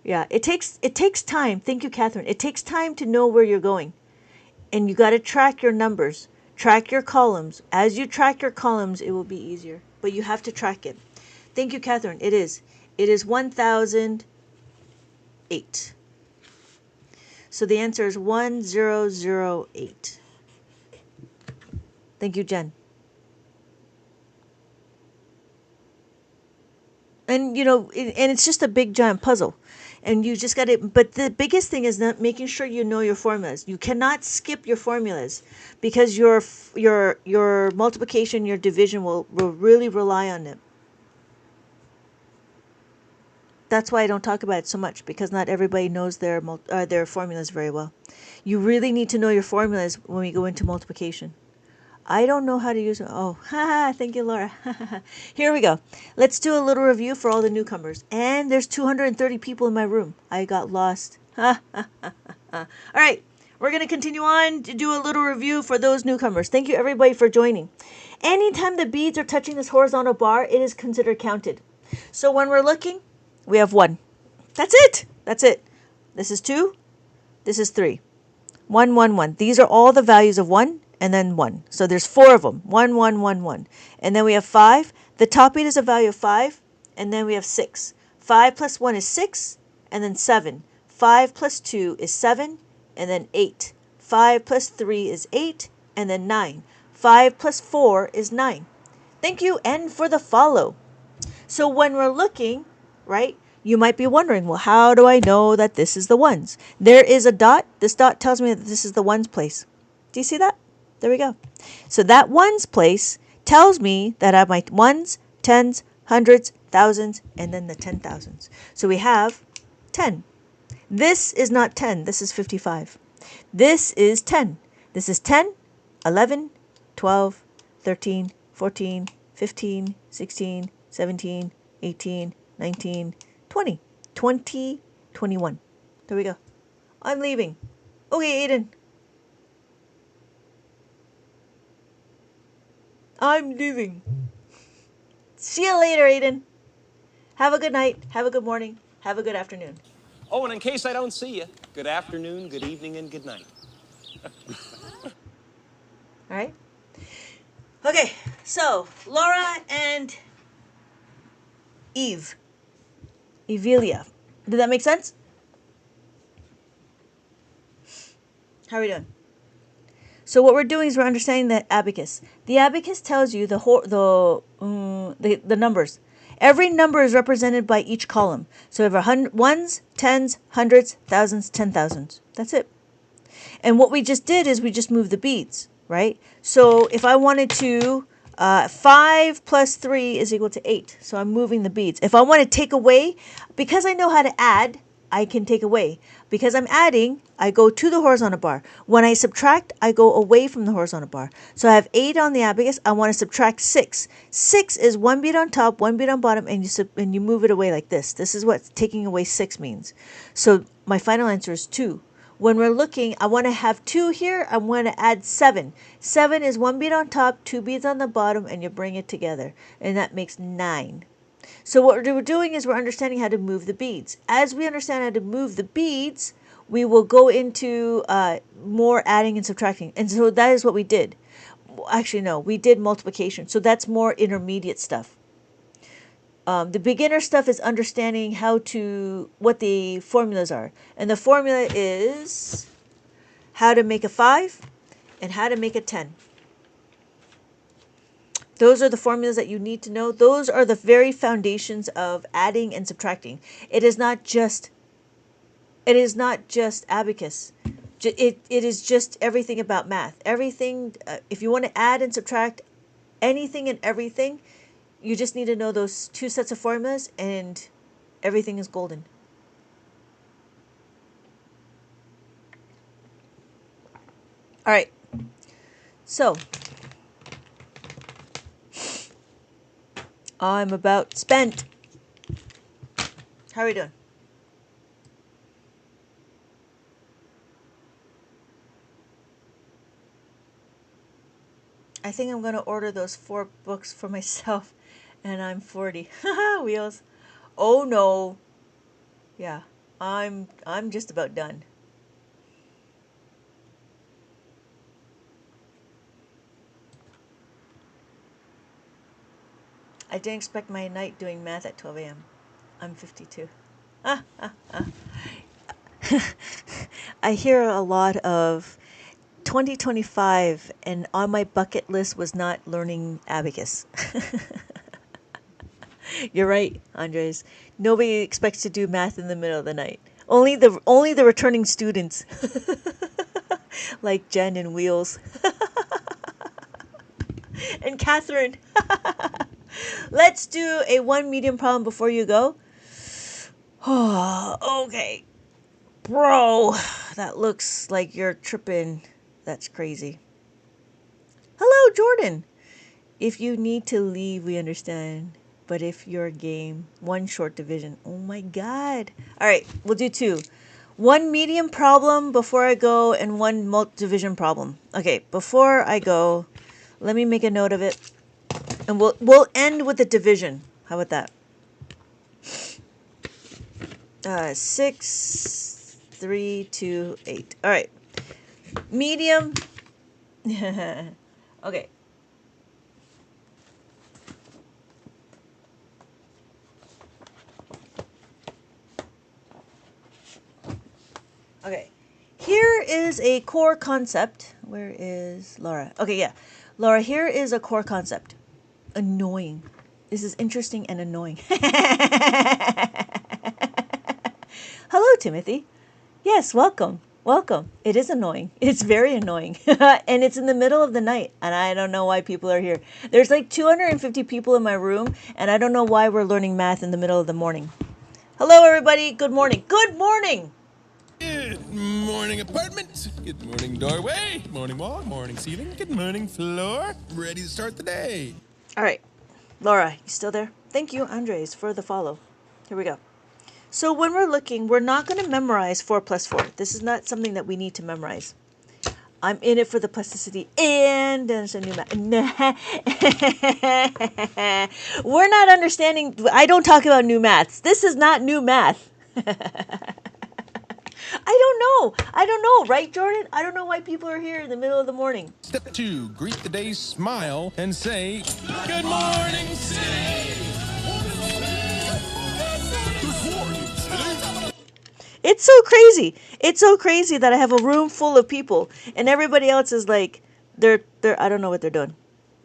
Yeah, it takes time. Thank you, Catherine. It takes time to know where you're going. And you got to track your numbers. Track your columns. As you track your columns, it will be easier. But you have to track it. Thank you, Catherine. It is. It is 1008. So the answer is 1008. Thank you, Jen. And, and it's just a big giant puzzle. And you just got to, but the biggest thing is not making sure you know your formulas. You cannot skip your formulas because your multiplication, your division will really rely on them. That's why I don't talk about it so much, because not everybody knows their formulas very well. You really need to know your formulas when we go into multiplication. I don't know how to use it. Oh, thank you, Laura. Here we go. Let's do a little review for all the newcomers. And there's 230 people in my room. I got lost. All right, we're going to continue on to do a little review for those newcomers. Thank you, everybody, for joining. Anytime the beads are touching this horizontal bar, it is considered counted. So when we're looking, we have 1. That's it. That's it. This is 2. This is 3. 1, 1, 1. These are all the values of 1. And then 1. So there's 4 of them. 1, 1, 1, 1. And then we have 5. The top beat is a value of 5. And then we have 6. 5 plus 1 is 6. And then 7. 5 plus 2 is 7. And then 8. 5 plus 3 is 8. And then 9. 5 plus 4 is 9. Thank you, and for the follow. So when we're looking, right, you might be wondering, well, how do I know that this is the ones? There is a dot. This dot tells me that this is the ones place. Do you see that? There we go. So that ones place tells me that I have my ones, tens, hundreds, thousands, and then the 10,000s. So we have 10. This is not 10. This is 55. This is 10. This is 10, 11, 12, 13, 14, 15, 16, 17, 18, 19, 20. 20, 21. There we go. I'm leaving. Okay, Aiden. I'm leaving. See you later, Aiden. Have a good night. Have a good morning. Have a good afternoon. Oh, and in case I don't see you, good afternoon, good evening, and good night. All right. Okay, so Laura and Evelia. Did that make sense? How are we doing? So what we're doing is we're understanding the abacus. The abacus tells you the numbers. Every number is represented by each column. So we have ones, tens, hundreds, thousands, 10,000s. That's it. And what we just did is we just moved the beads, right? So if I wanted to, 5 plus 3 is equal to 8. So I'm moving the beads. If I want to take away, because I know how to add, I can take away. Because I'm adding, I go to the horizontal bar. When I subtract, I go away from the horizontal bar. So I have 8 on the abacus. I want to subtract 6. 6 is 1 bead on top, 1 bead on bottom, and you move it away like this. This is what taking away 6 means. So my final answer is 2. When we're looking, I want to have 2 here. I want to add 7. 7 is 1 bead on top, 2 beads on the bottom, and you bring it together. And that makes 9. So what we're doing is we're understanding how to move the beads. As we understand how to move the beads, we will go into more adding and subtracting. And so that is what we did. Actually, no, we did multiplication. So that's more intermediate stuff. The beginner stuff is understanding what the formulas are. And the formula is how to make a 5 and how to make a 10. Those are the formulas that you need to know. Those are the very foundations of adding and subtracting. It is not just abacus. It is just everything about math. Everything, if you want to add and subtract anything and everything, you just need to know those 2 sets of formulas and everything is golden. All right. So I'm about spent. How are we doing? I think I'm going to order those 4 books for myself, and I'm 40. Haha, wheels. Oh no. Yeah, I'm just about done. I didn't expect my night doing math at 12 a.m. I'm 52. I hear a lot of 2025, and on my bucket list was not learning abacus. You're right, Andres. Nobody expects to do math in the middle of the night. Only the returning students, like Jen and Wheels, and Catherine. Let's do a 1 medium problem before you go. Oh, okay. Bro, that looks like you're tripping. That's crazy. Hello, Jordan. If you need to leave, we understand. But if you're game, 1 short division. Oh my God. All right, we'll do 2. 1 medium problem before I go and 1 multi-division problem. Okay, before I go, let me make a note of it. And we'll end with the division. How about that? 6, 3, 2, 8. All right. Medium. Okay. Okay. Here is a core concept. Where is Laura? Okay, yeah. Laura, here is a core concept. Annoying. This is interesting and annoying. Hello, Timothy. Yes, welcome. Welcome. It is annoying. It's very annoying. And it's in the middle of the night, and I don't know why people are here. There's like 250 people in my room, and I don't know why we're learning math in the middle of the morning. Hello, everybody. Good morning. Good morning. Good morning, apartment. Good morning, doorway. Morning wall. Morning ceiling. Good morning, floor. Ready to start the day. All right. Laura, you still there? Thank you, Andres, for the follow. Here we go. So when we're looking, we're not going to memorize 4 plus 4. This is not something that we need to memorize. I'm in it for the plasticity and there's a new math. We're not understanding. I don't talk about new maths. This is not new math. I don't know, right, Jordan? I don't know why people are here in the middle of the morning. Step 2, greet the day, smile, and say, Good morning, city! It's so crazy. It's so crazy that I have a room full of people and everybody else is like, they're I don't know what they're doing.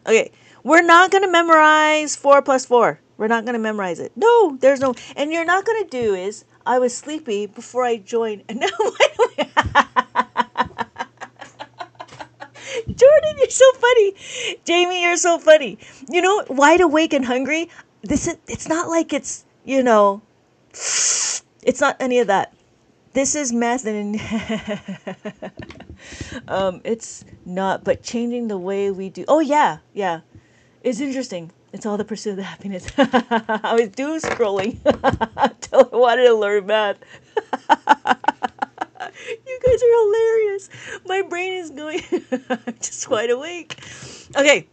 Okay, we're not going to memorize 4 plus 4. We're not going to memorize it. No, there's no, and you're not going to do is, I was sleepy before I joined. And now, Jordan, you're so funny. Jamie, you're so funny. You know, wide awake and hungry. It's not like it's, it's not any of that. This is math and it's not, but changing the way we do. Oh yeah. It's interesting. It's all the pursuit of the happiness. I was doom scrolling until I wanted to learn math. You guys are hilarious. My brain is going. I'm just wide awake. Okay.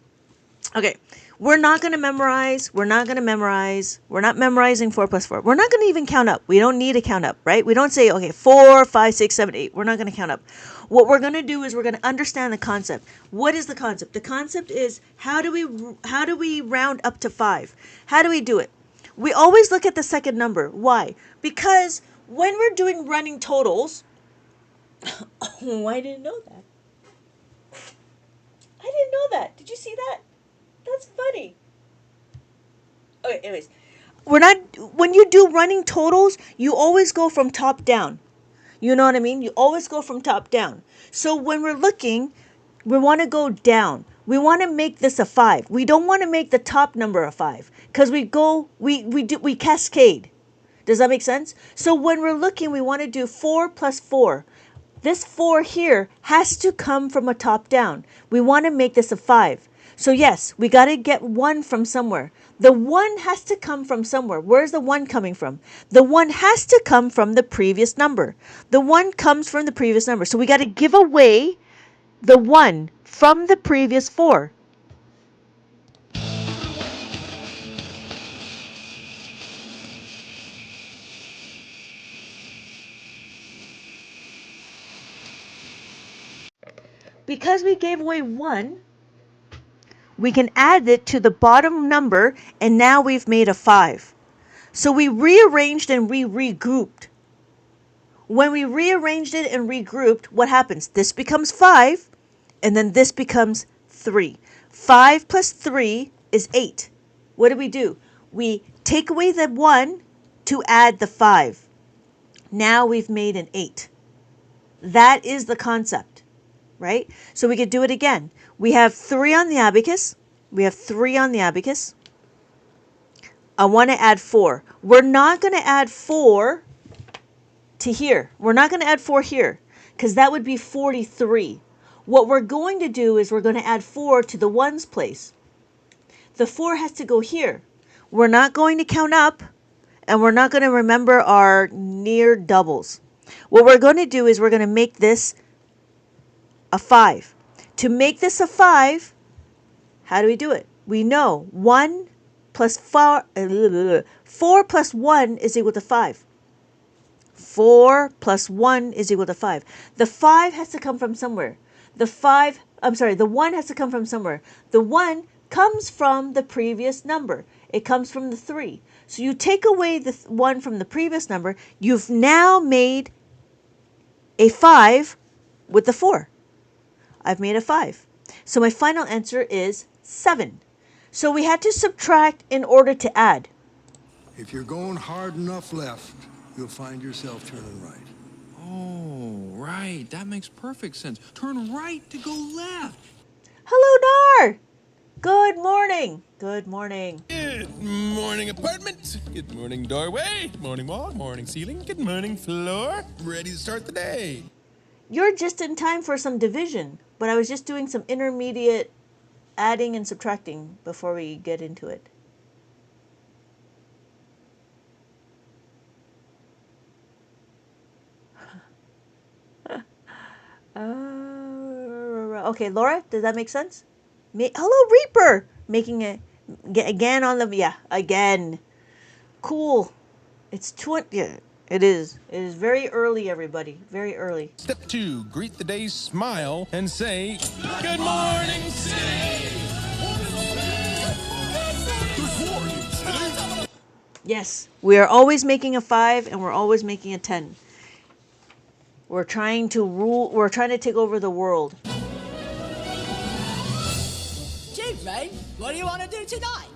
We're not going to memorize. We're not memorizing 4 plus 4. We're not going to even count up. We don't need to count up, right? We don't say, okay, 4, 5, 6, 7, 8. We're not going to count up. What we're going to do is we're going to understand the concept. What is the concept? The concept is how do we round up to 5? How do we do it? We always look at the second number. Why? Because when we're doing running totals, oh, I didn't know that. Did you see that? That's funny. Okay, anyways. When you do running totals, you always go from top down. You know what I mean? You always go from top down. So when we're looking, we want to go down. We want to make this a 5. We don't want to make the top number a 5 because we cascade. Does that make sense? So when we're looking, we want to do 4 plus 4. This 4 here has to come from a top down. We want to make this a 5. So yes, we got to get 1 from somewhere. The 1 has to come from somewhere. Where's the 1 coming from? The 1 has to come from the previous number. The 1 comes from the previous number. So we got to give away the 1 from the previous 4. Because we gave away 1, we can add it to the bottom number, and now we've made a 5. So we rearranged and we regrouped. When we rearranged it and regrouped, what happens? This becomes 5, and then this becomes 3. 5 plus 3 is 8. What do? We take away the 1 to add the 5. Now we've made an 8. That is the concept, right? So we could do it again. We have 3 on the abacus. I want to add 4. We're not going to add 4 to here. We're not going to add 4 here because that would be 43. What we're going to do is we're going to add 4 to the 1's place. The 4 has to go here. We're not going to count up, and we're not going to remember our near doubles. What we're going to do is we're going to make this a 5. To make this a 5, how do we do it? We know 1 plus 4 plus 1 is equal to 5. 4 plus 1 is equal to 5. The 5 has to come from somewhere. The 1 has to come from somewhere. The 1 comes from the previous number. It comes from the 3. So you take away the 1 from the previous number, you've now made a 5 with the 4. I've made a 5. So my final answer is 7. So we had to subtract in order to add. If you're going hard enough left, you'll find yourself turning right. Oh, right. That makes perfect sense. Turn right to go left. Hello, Nar. Good morning. Good morning, apartment. Good morning, doorway. Morning wall. Morning ceiling. Good morning, floor. Ready to start the day. You're just in time for some division, but I was just doing some intermediate adding and subtracting before we get into it. Okay, Laura, does that make sense? Hello, Reaper! Making it again on the, again. Cool. It's 20, yeah, it is. It is very early, everybody. Very early. Step 2, greet the day, smile, and say, Good morning, city! Yes, we are always making a 5 and we're always making a 10. We're trying to rule. We're trying to take over the world. Jimmy, what do you want to do tonight?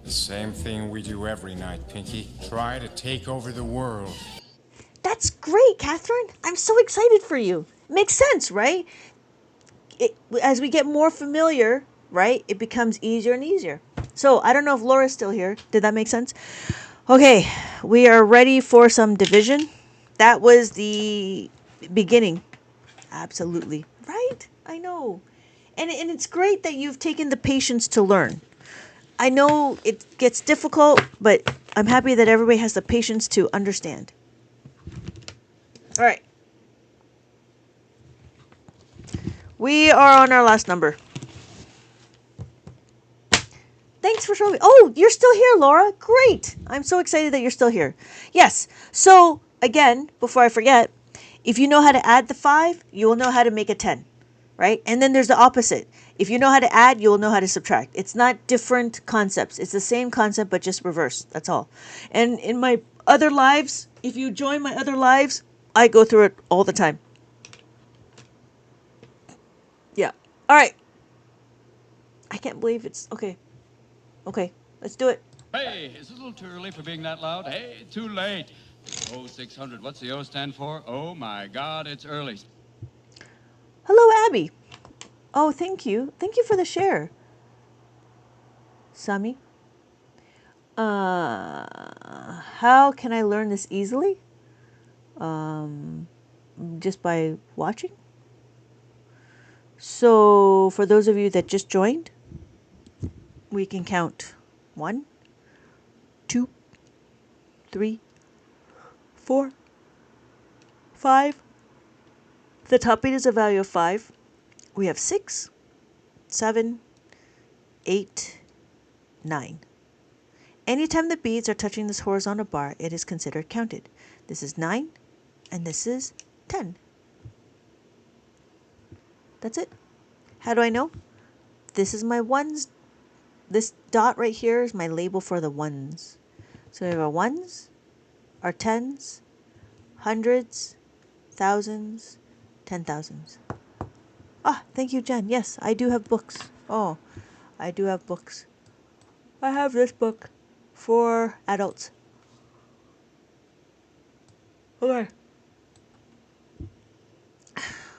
The same thing we do every night, Pinky. Try to take over the world. That's great, Catherine. I'm so excited for you. Makes sense, right? As we get more familiar, right, it becomes easier and easier. So I don't know if Laura's still here. Did that make sense? Okay, we are ready for some division. That was the beginning. Absolutely. Right? I know. And it's great that you've taken the patience to learn. I know it gets difficult, but I'm happy that everybody has the patience to understand. All right. We are on our last number. Thanks for showing me. Oh, you're still here, Laura. Great. I'm so excited that you're still here. Yes. So, again, before I forget, if you know how to add the 5, you will know how to make a 10, right? And then there's the opposite. If you know how to add, you will know how to subtract. It's not different concepts. It's the same concept, but just reversed. That's all. And in my other lives, if you join my other lives, I go through it all the time. Yeah. All right. I can't believe it's... Okay. Okay. Let's do it. Hey, is it a little too early for being that loud? Hey, too late. Oh, 600. What's the O stand for? Oh, my God, it's early. Hello, Abby. Oh, thank you. Thank you for the share. Sami. How can I learn this easily? Just by watching. So, for those of you that just joined, we can count 1, 2, 3, 4, 5. The top beat is a value of 5. We have 6, 7, 8, 9. Anytime the beads are touching this horizontal bar, it is considered counted. This is 9, and this is 10. That's it. How do I know? This is my ones. This dot right here is my label for the ones. So we have our ones, our tens, hundreds, thousands, 10,000s. Ah, thank you, Jen. Yes, I do have books. Oh, I do have books. I have this book for adults. Okay.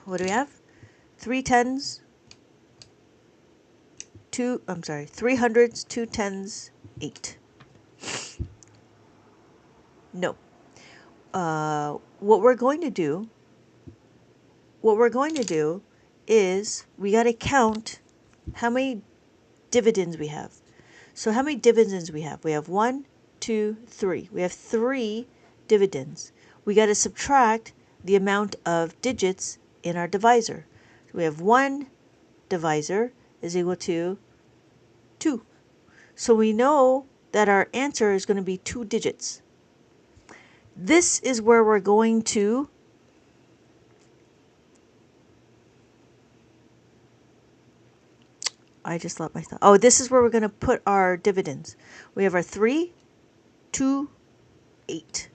What do we have? 3 tens, 3 hundreds, 2 tens, 8. No. What we're going to do is we got to count how many dividends we have. So how many dividends we have? We have 1, 2, 3. We have 3 dividends. We got to subtract the amount of digits in our divisor. So we have 1 divisor is equal to 2. So we know that our answer is going to be 2 digits. This is where we're going to I just lost my thought. Oh, this is where we're going to put our dividends. We have our 3, 2, 8.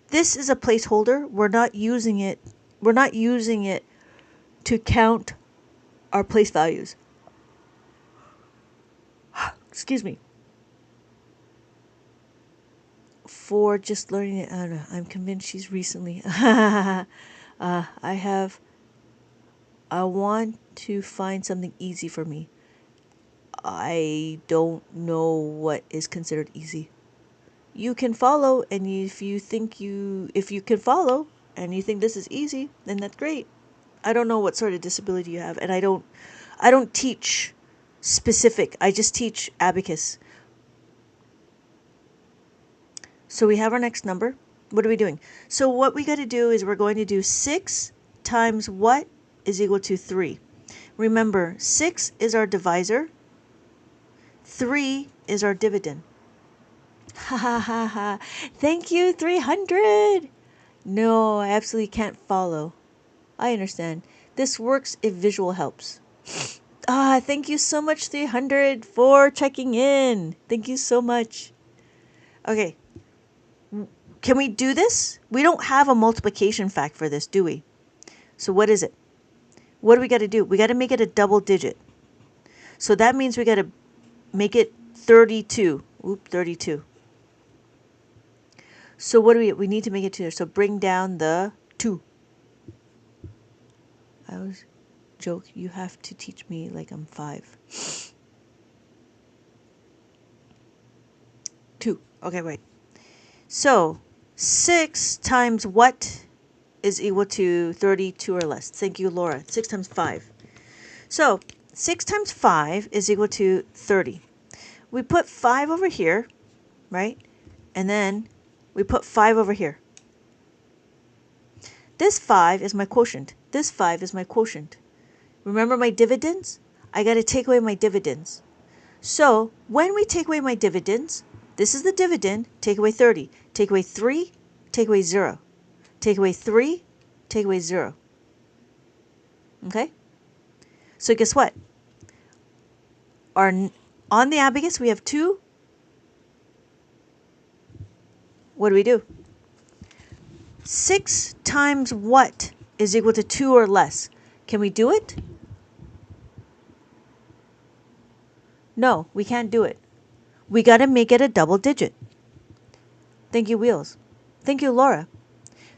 This is a placeholder. We're not using it. We're not using it to count our place values. Excuse me. For just learning it, I don't know. I'm convinced she's recently. I want to find something easy for me. I don't know what is considered easy. You can follow, and if you can follow and you think this is easy, then that's great. I don't know what sort of disability you have, and I don't teach specific. I just teach Abacus. So we have our next number. What are we doing? So what we got to do is we're going to do 6 times what is equal to 3. Remember, 6 is our divisor. 3 is our dividend. Ha ha ha ha. Thank you, 300. No, I absolutely can't follow. I understand. This works if visual helps. Thank you so much, 300, for checking in. Thank you so much. Okay. Can we do this? We don't have a multiplication fact for this, do we? So what is it? What do we got to do? We got to make it a double digit. So that means we got to make it 32. Oop, 32. So what do we need to make it 2. So bring down the 2. I always joke, you have to teach me like I'm 5. 2. Okay, wait. So 6 times what is equal to 32 or less? Thank you, Laura. 6 times 5. So 6 times 5 is equal to 30. We put 5 over here, right? And then we put 5 over here. This 5 is my quotient. This 5 is my quotient. Remember my dividends? I got to take away my dividends. So when we take away my dividends, this is the dividend, take away 30. Take away 3, take away 0. Take away 3, take away 0. Okay? So guess what? On the abacus, we have 2. What do we do? 6 times what is equal to 2 or less? Can we do it? No, we can't do it. We got to make it a double digit. Thank you, Wheels. Thank you, Laura.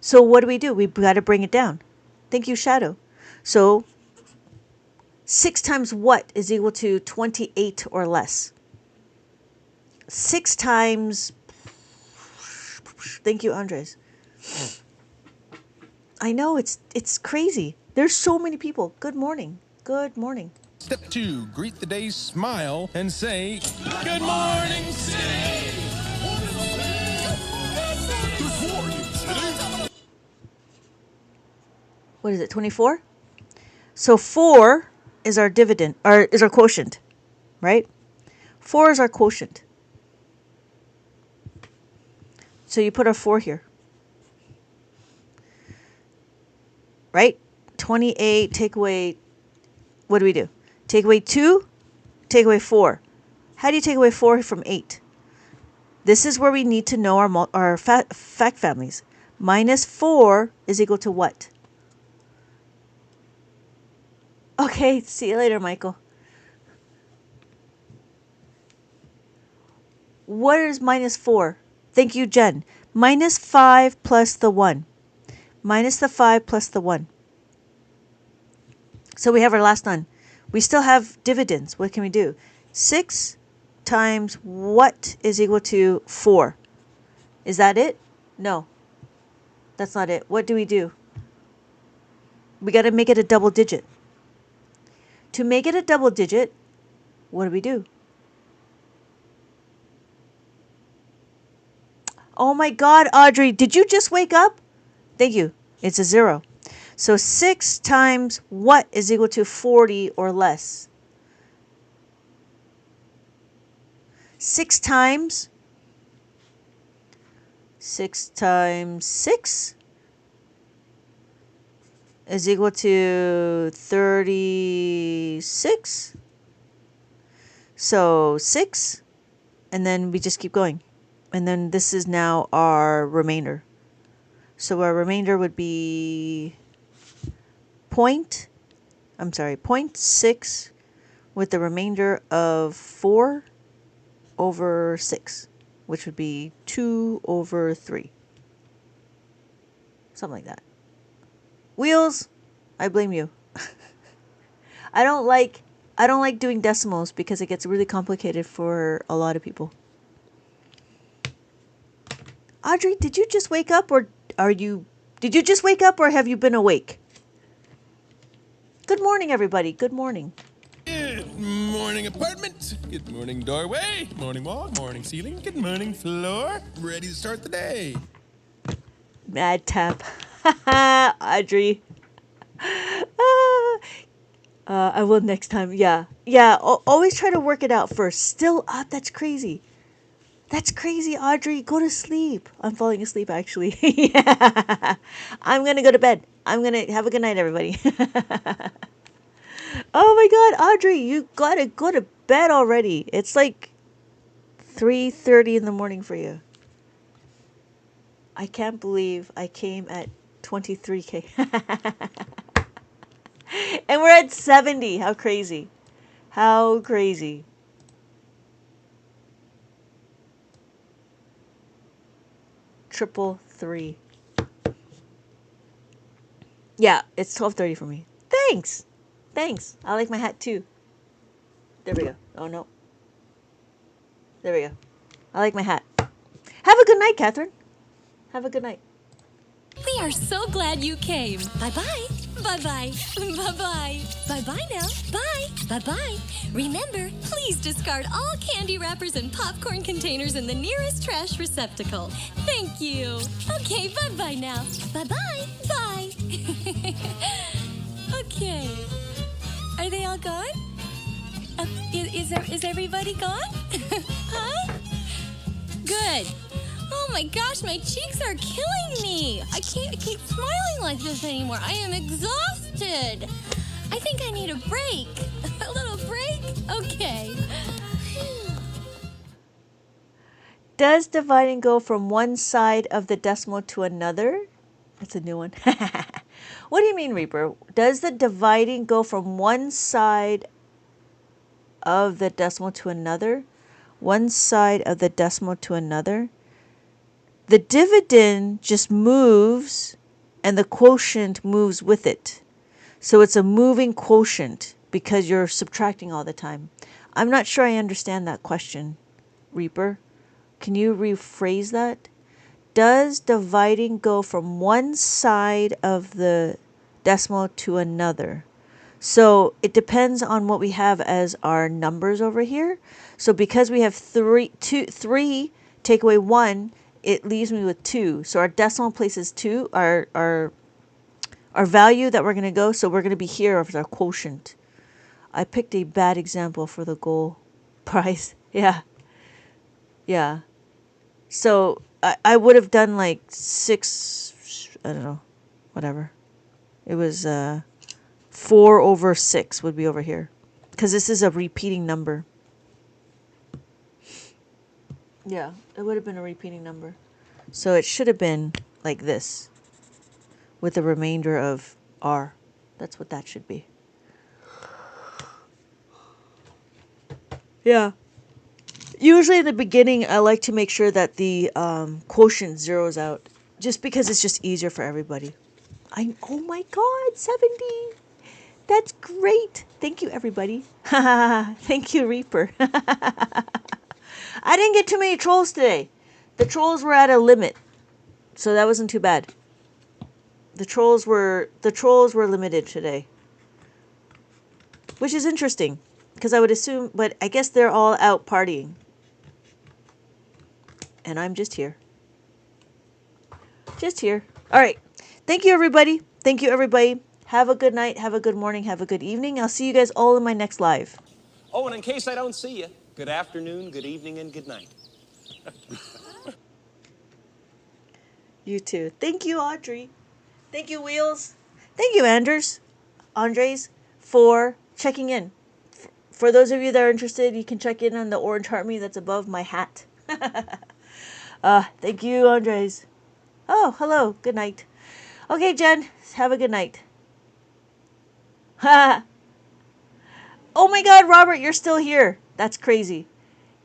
So what do? We got to bring it down. Thank you, Shadow. So 6 times what is equal to 28 or less? 6 times... Thank you, Andres. I know, it's crazy. There's so many people. Good morning. Good morning. Step 2, greet the day, smile, and say, Good morning, city! What is it, 24? So 4 is our dividend, or is our quotient, right? 4 is our quotient. So you put our 4 here. Right? 28, take away, what do? Take away 2, take away 4. How do you take away 4 from 8? This is where we need to know our fact families. Minus 4 is equal to what? Okay, see you later, Michael. What is minus 4? Thank you, Jen. Minus 5 plus the 1. Minus the 5 plus the 1. So we have our last none. We still have dividends. What can we do? 6 times what is equal to 4? Is that it? No. That's not it. What do? We got to make it a double digit. To make it a double digit, what do? Oh my God, Audrey, did you just wake up? Thank you. It's a 0. So 6 times what is equal to 40 or less? 6 times 6 is equal to 36. So 6, and then we just keep going. And then this is now our remainder. So our remainder would be 0.6 with the remainder of 4 over 6, which would be 2 over 3. Something like that. Wheels, I blame you. I don't like doing decimals because it gets really complicated for a lot of people. Audrey, did you just wake up or did you just wake up or have you been awake? Good morning, everybody. Good morning. Good morning, apartment. Good morning, doorway. Morning wall, morning ceiling. Good morning, floor. Ready to start the day. Mad tap. Audrey. I will next time. Yeah. Always try to work it out first. Still up. That's crazy. That's crazy, Audrey. Go to sleep. I'm falling asleep, actually. Yeah. I'm going to go to bed. I'm going to have a good night, everybody. Oh my God, Audrey, you got to go to bed already. It's like 3:30 in the morning for you. I can't believe I came at 23K. And we're at 70. How crazy. How crazy. Triple three. Yeah, it's 12:30 for me. Thanks. Thanks. I like my hat too. There we go. Oh no. There we go. I like my hat. Have a good night, Catherine. Have a good night. We are so glad you came. Bye-bye. Bye-bye. Bye-bye. Bye-bye now. Bye. Bye-bye. Remember, please discard all candy wrappers and popcorn containers in the nearest trash receptacle. Thank you. Okay, bye-bye now. Bye-bye. Bye. Okay. Are they all gone? Is everybody gone? Huh? Good. Oh my gosh, my cheeks are killing me. I can't keep smiling like this anymore. I am exhausted. I think I need a break. A little break? Okay. Does dividing go from one side of the decimal to another? That's a new one. What do you mean, Reaper? Does the dividing go from one side of the decimal to another? One side of the decimal to another? The dividend just moves and the quotient moves with it. So it's a moving quotient because you're subtracting all the time. I'm not sure I understand that question, Reaper. Can you rephrase that? Does dividing go from one side of the decimal to another? So it depends on what we have as our numbers over here. So because we have three, take away 1, it leaves me with 2. So our decimal place is 2, our value that we're going to go. So we're going to be here as our quotient. I picked a bad example for the goal prize. Yeah. Yeah. So I would have done like 6, I don't know, whatever. It was 4 over 6 would be over here. Because this is a repeating number. Yeah, it would have been a repeating number. So it should have been like this. With the remainder of R. That's what that should be. Yeah. Usually in the beginning, I like to make sure that the quotient zeroes out. Just because it's just easier for everybody. Oh my god, 70! That's great! Thank you, everybody. Thank you, Reaper. I didn't get too many trolls today. The trolls were at a limit. So that wasn't too bad. The trolls were limited today. Which is interesting. Because I would assume, but I guess they're all out partying. And I'm just here. Just here. All right. Thank you, everybody. Thank you, everybody. Have a good night. Have a good morning. Have a good evening. I'll see you guys all in my next live. Oh, and in case I don't see you, good afternoon, good evening, and good night. You too. Thank you, Audrey. Thank you, Wheels. Thank you, Andres, for checking in. For those of you that are interested, you can check in on the orange heart me that's above my hat. Thank you, Andres. Oh, hello. Good night. Okay, Jen. Have a good night. Ha! Oh my god, Robert, you're still here. That's crazy.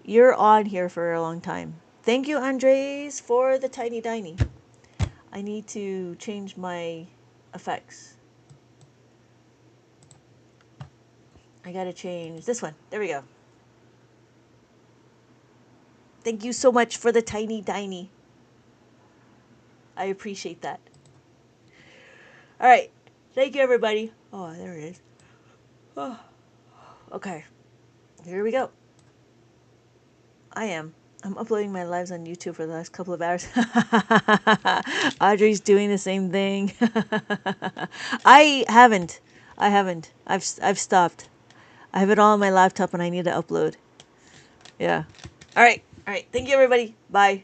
You're on here for a long time. Thank you, Andres, for the tiny diny. I need to change my effects. I gotta change this one. There we go. Thank you so much for the tiny diny. I appreciate that. All right. Thank you, everybody. Oh, there it is. Oh. Okay. Here we go. I'm uploading my lives on YouTube for the last couple of hours. Audrey's doing the same thing. I haven't. I've stopped. I have it all on my laptop and I need to upload. Yeah. All right. Thank you, everybody. Bye.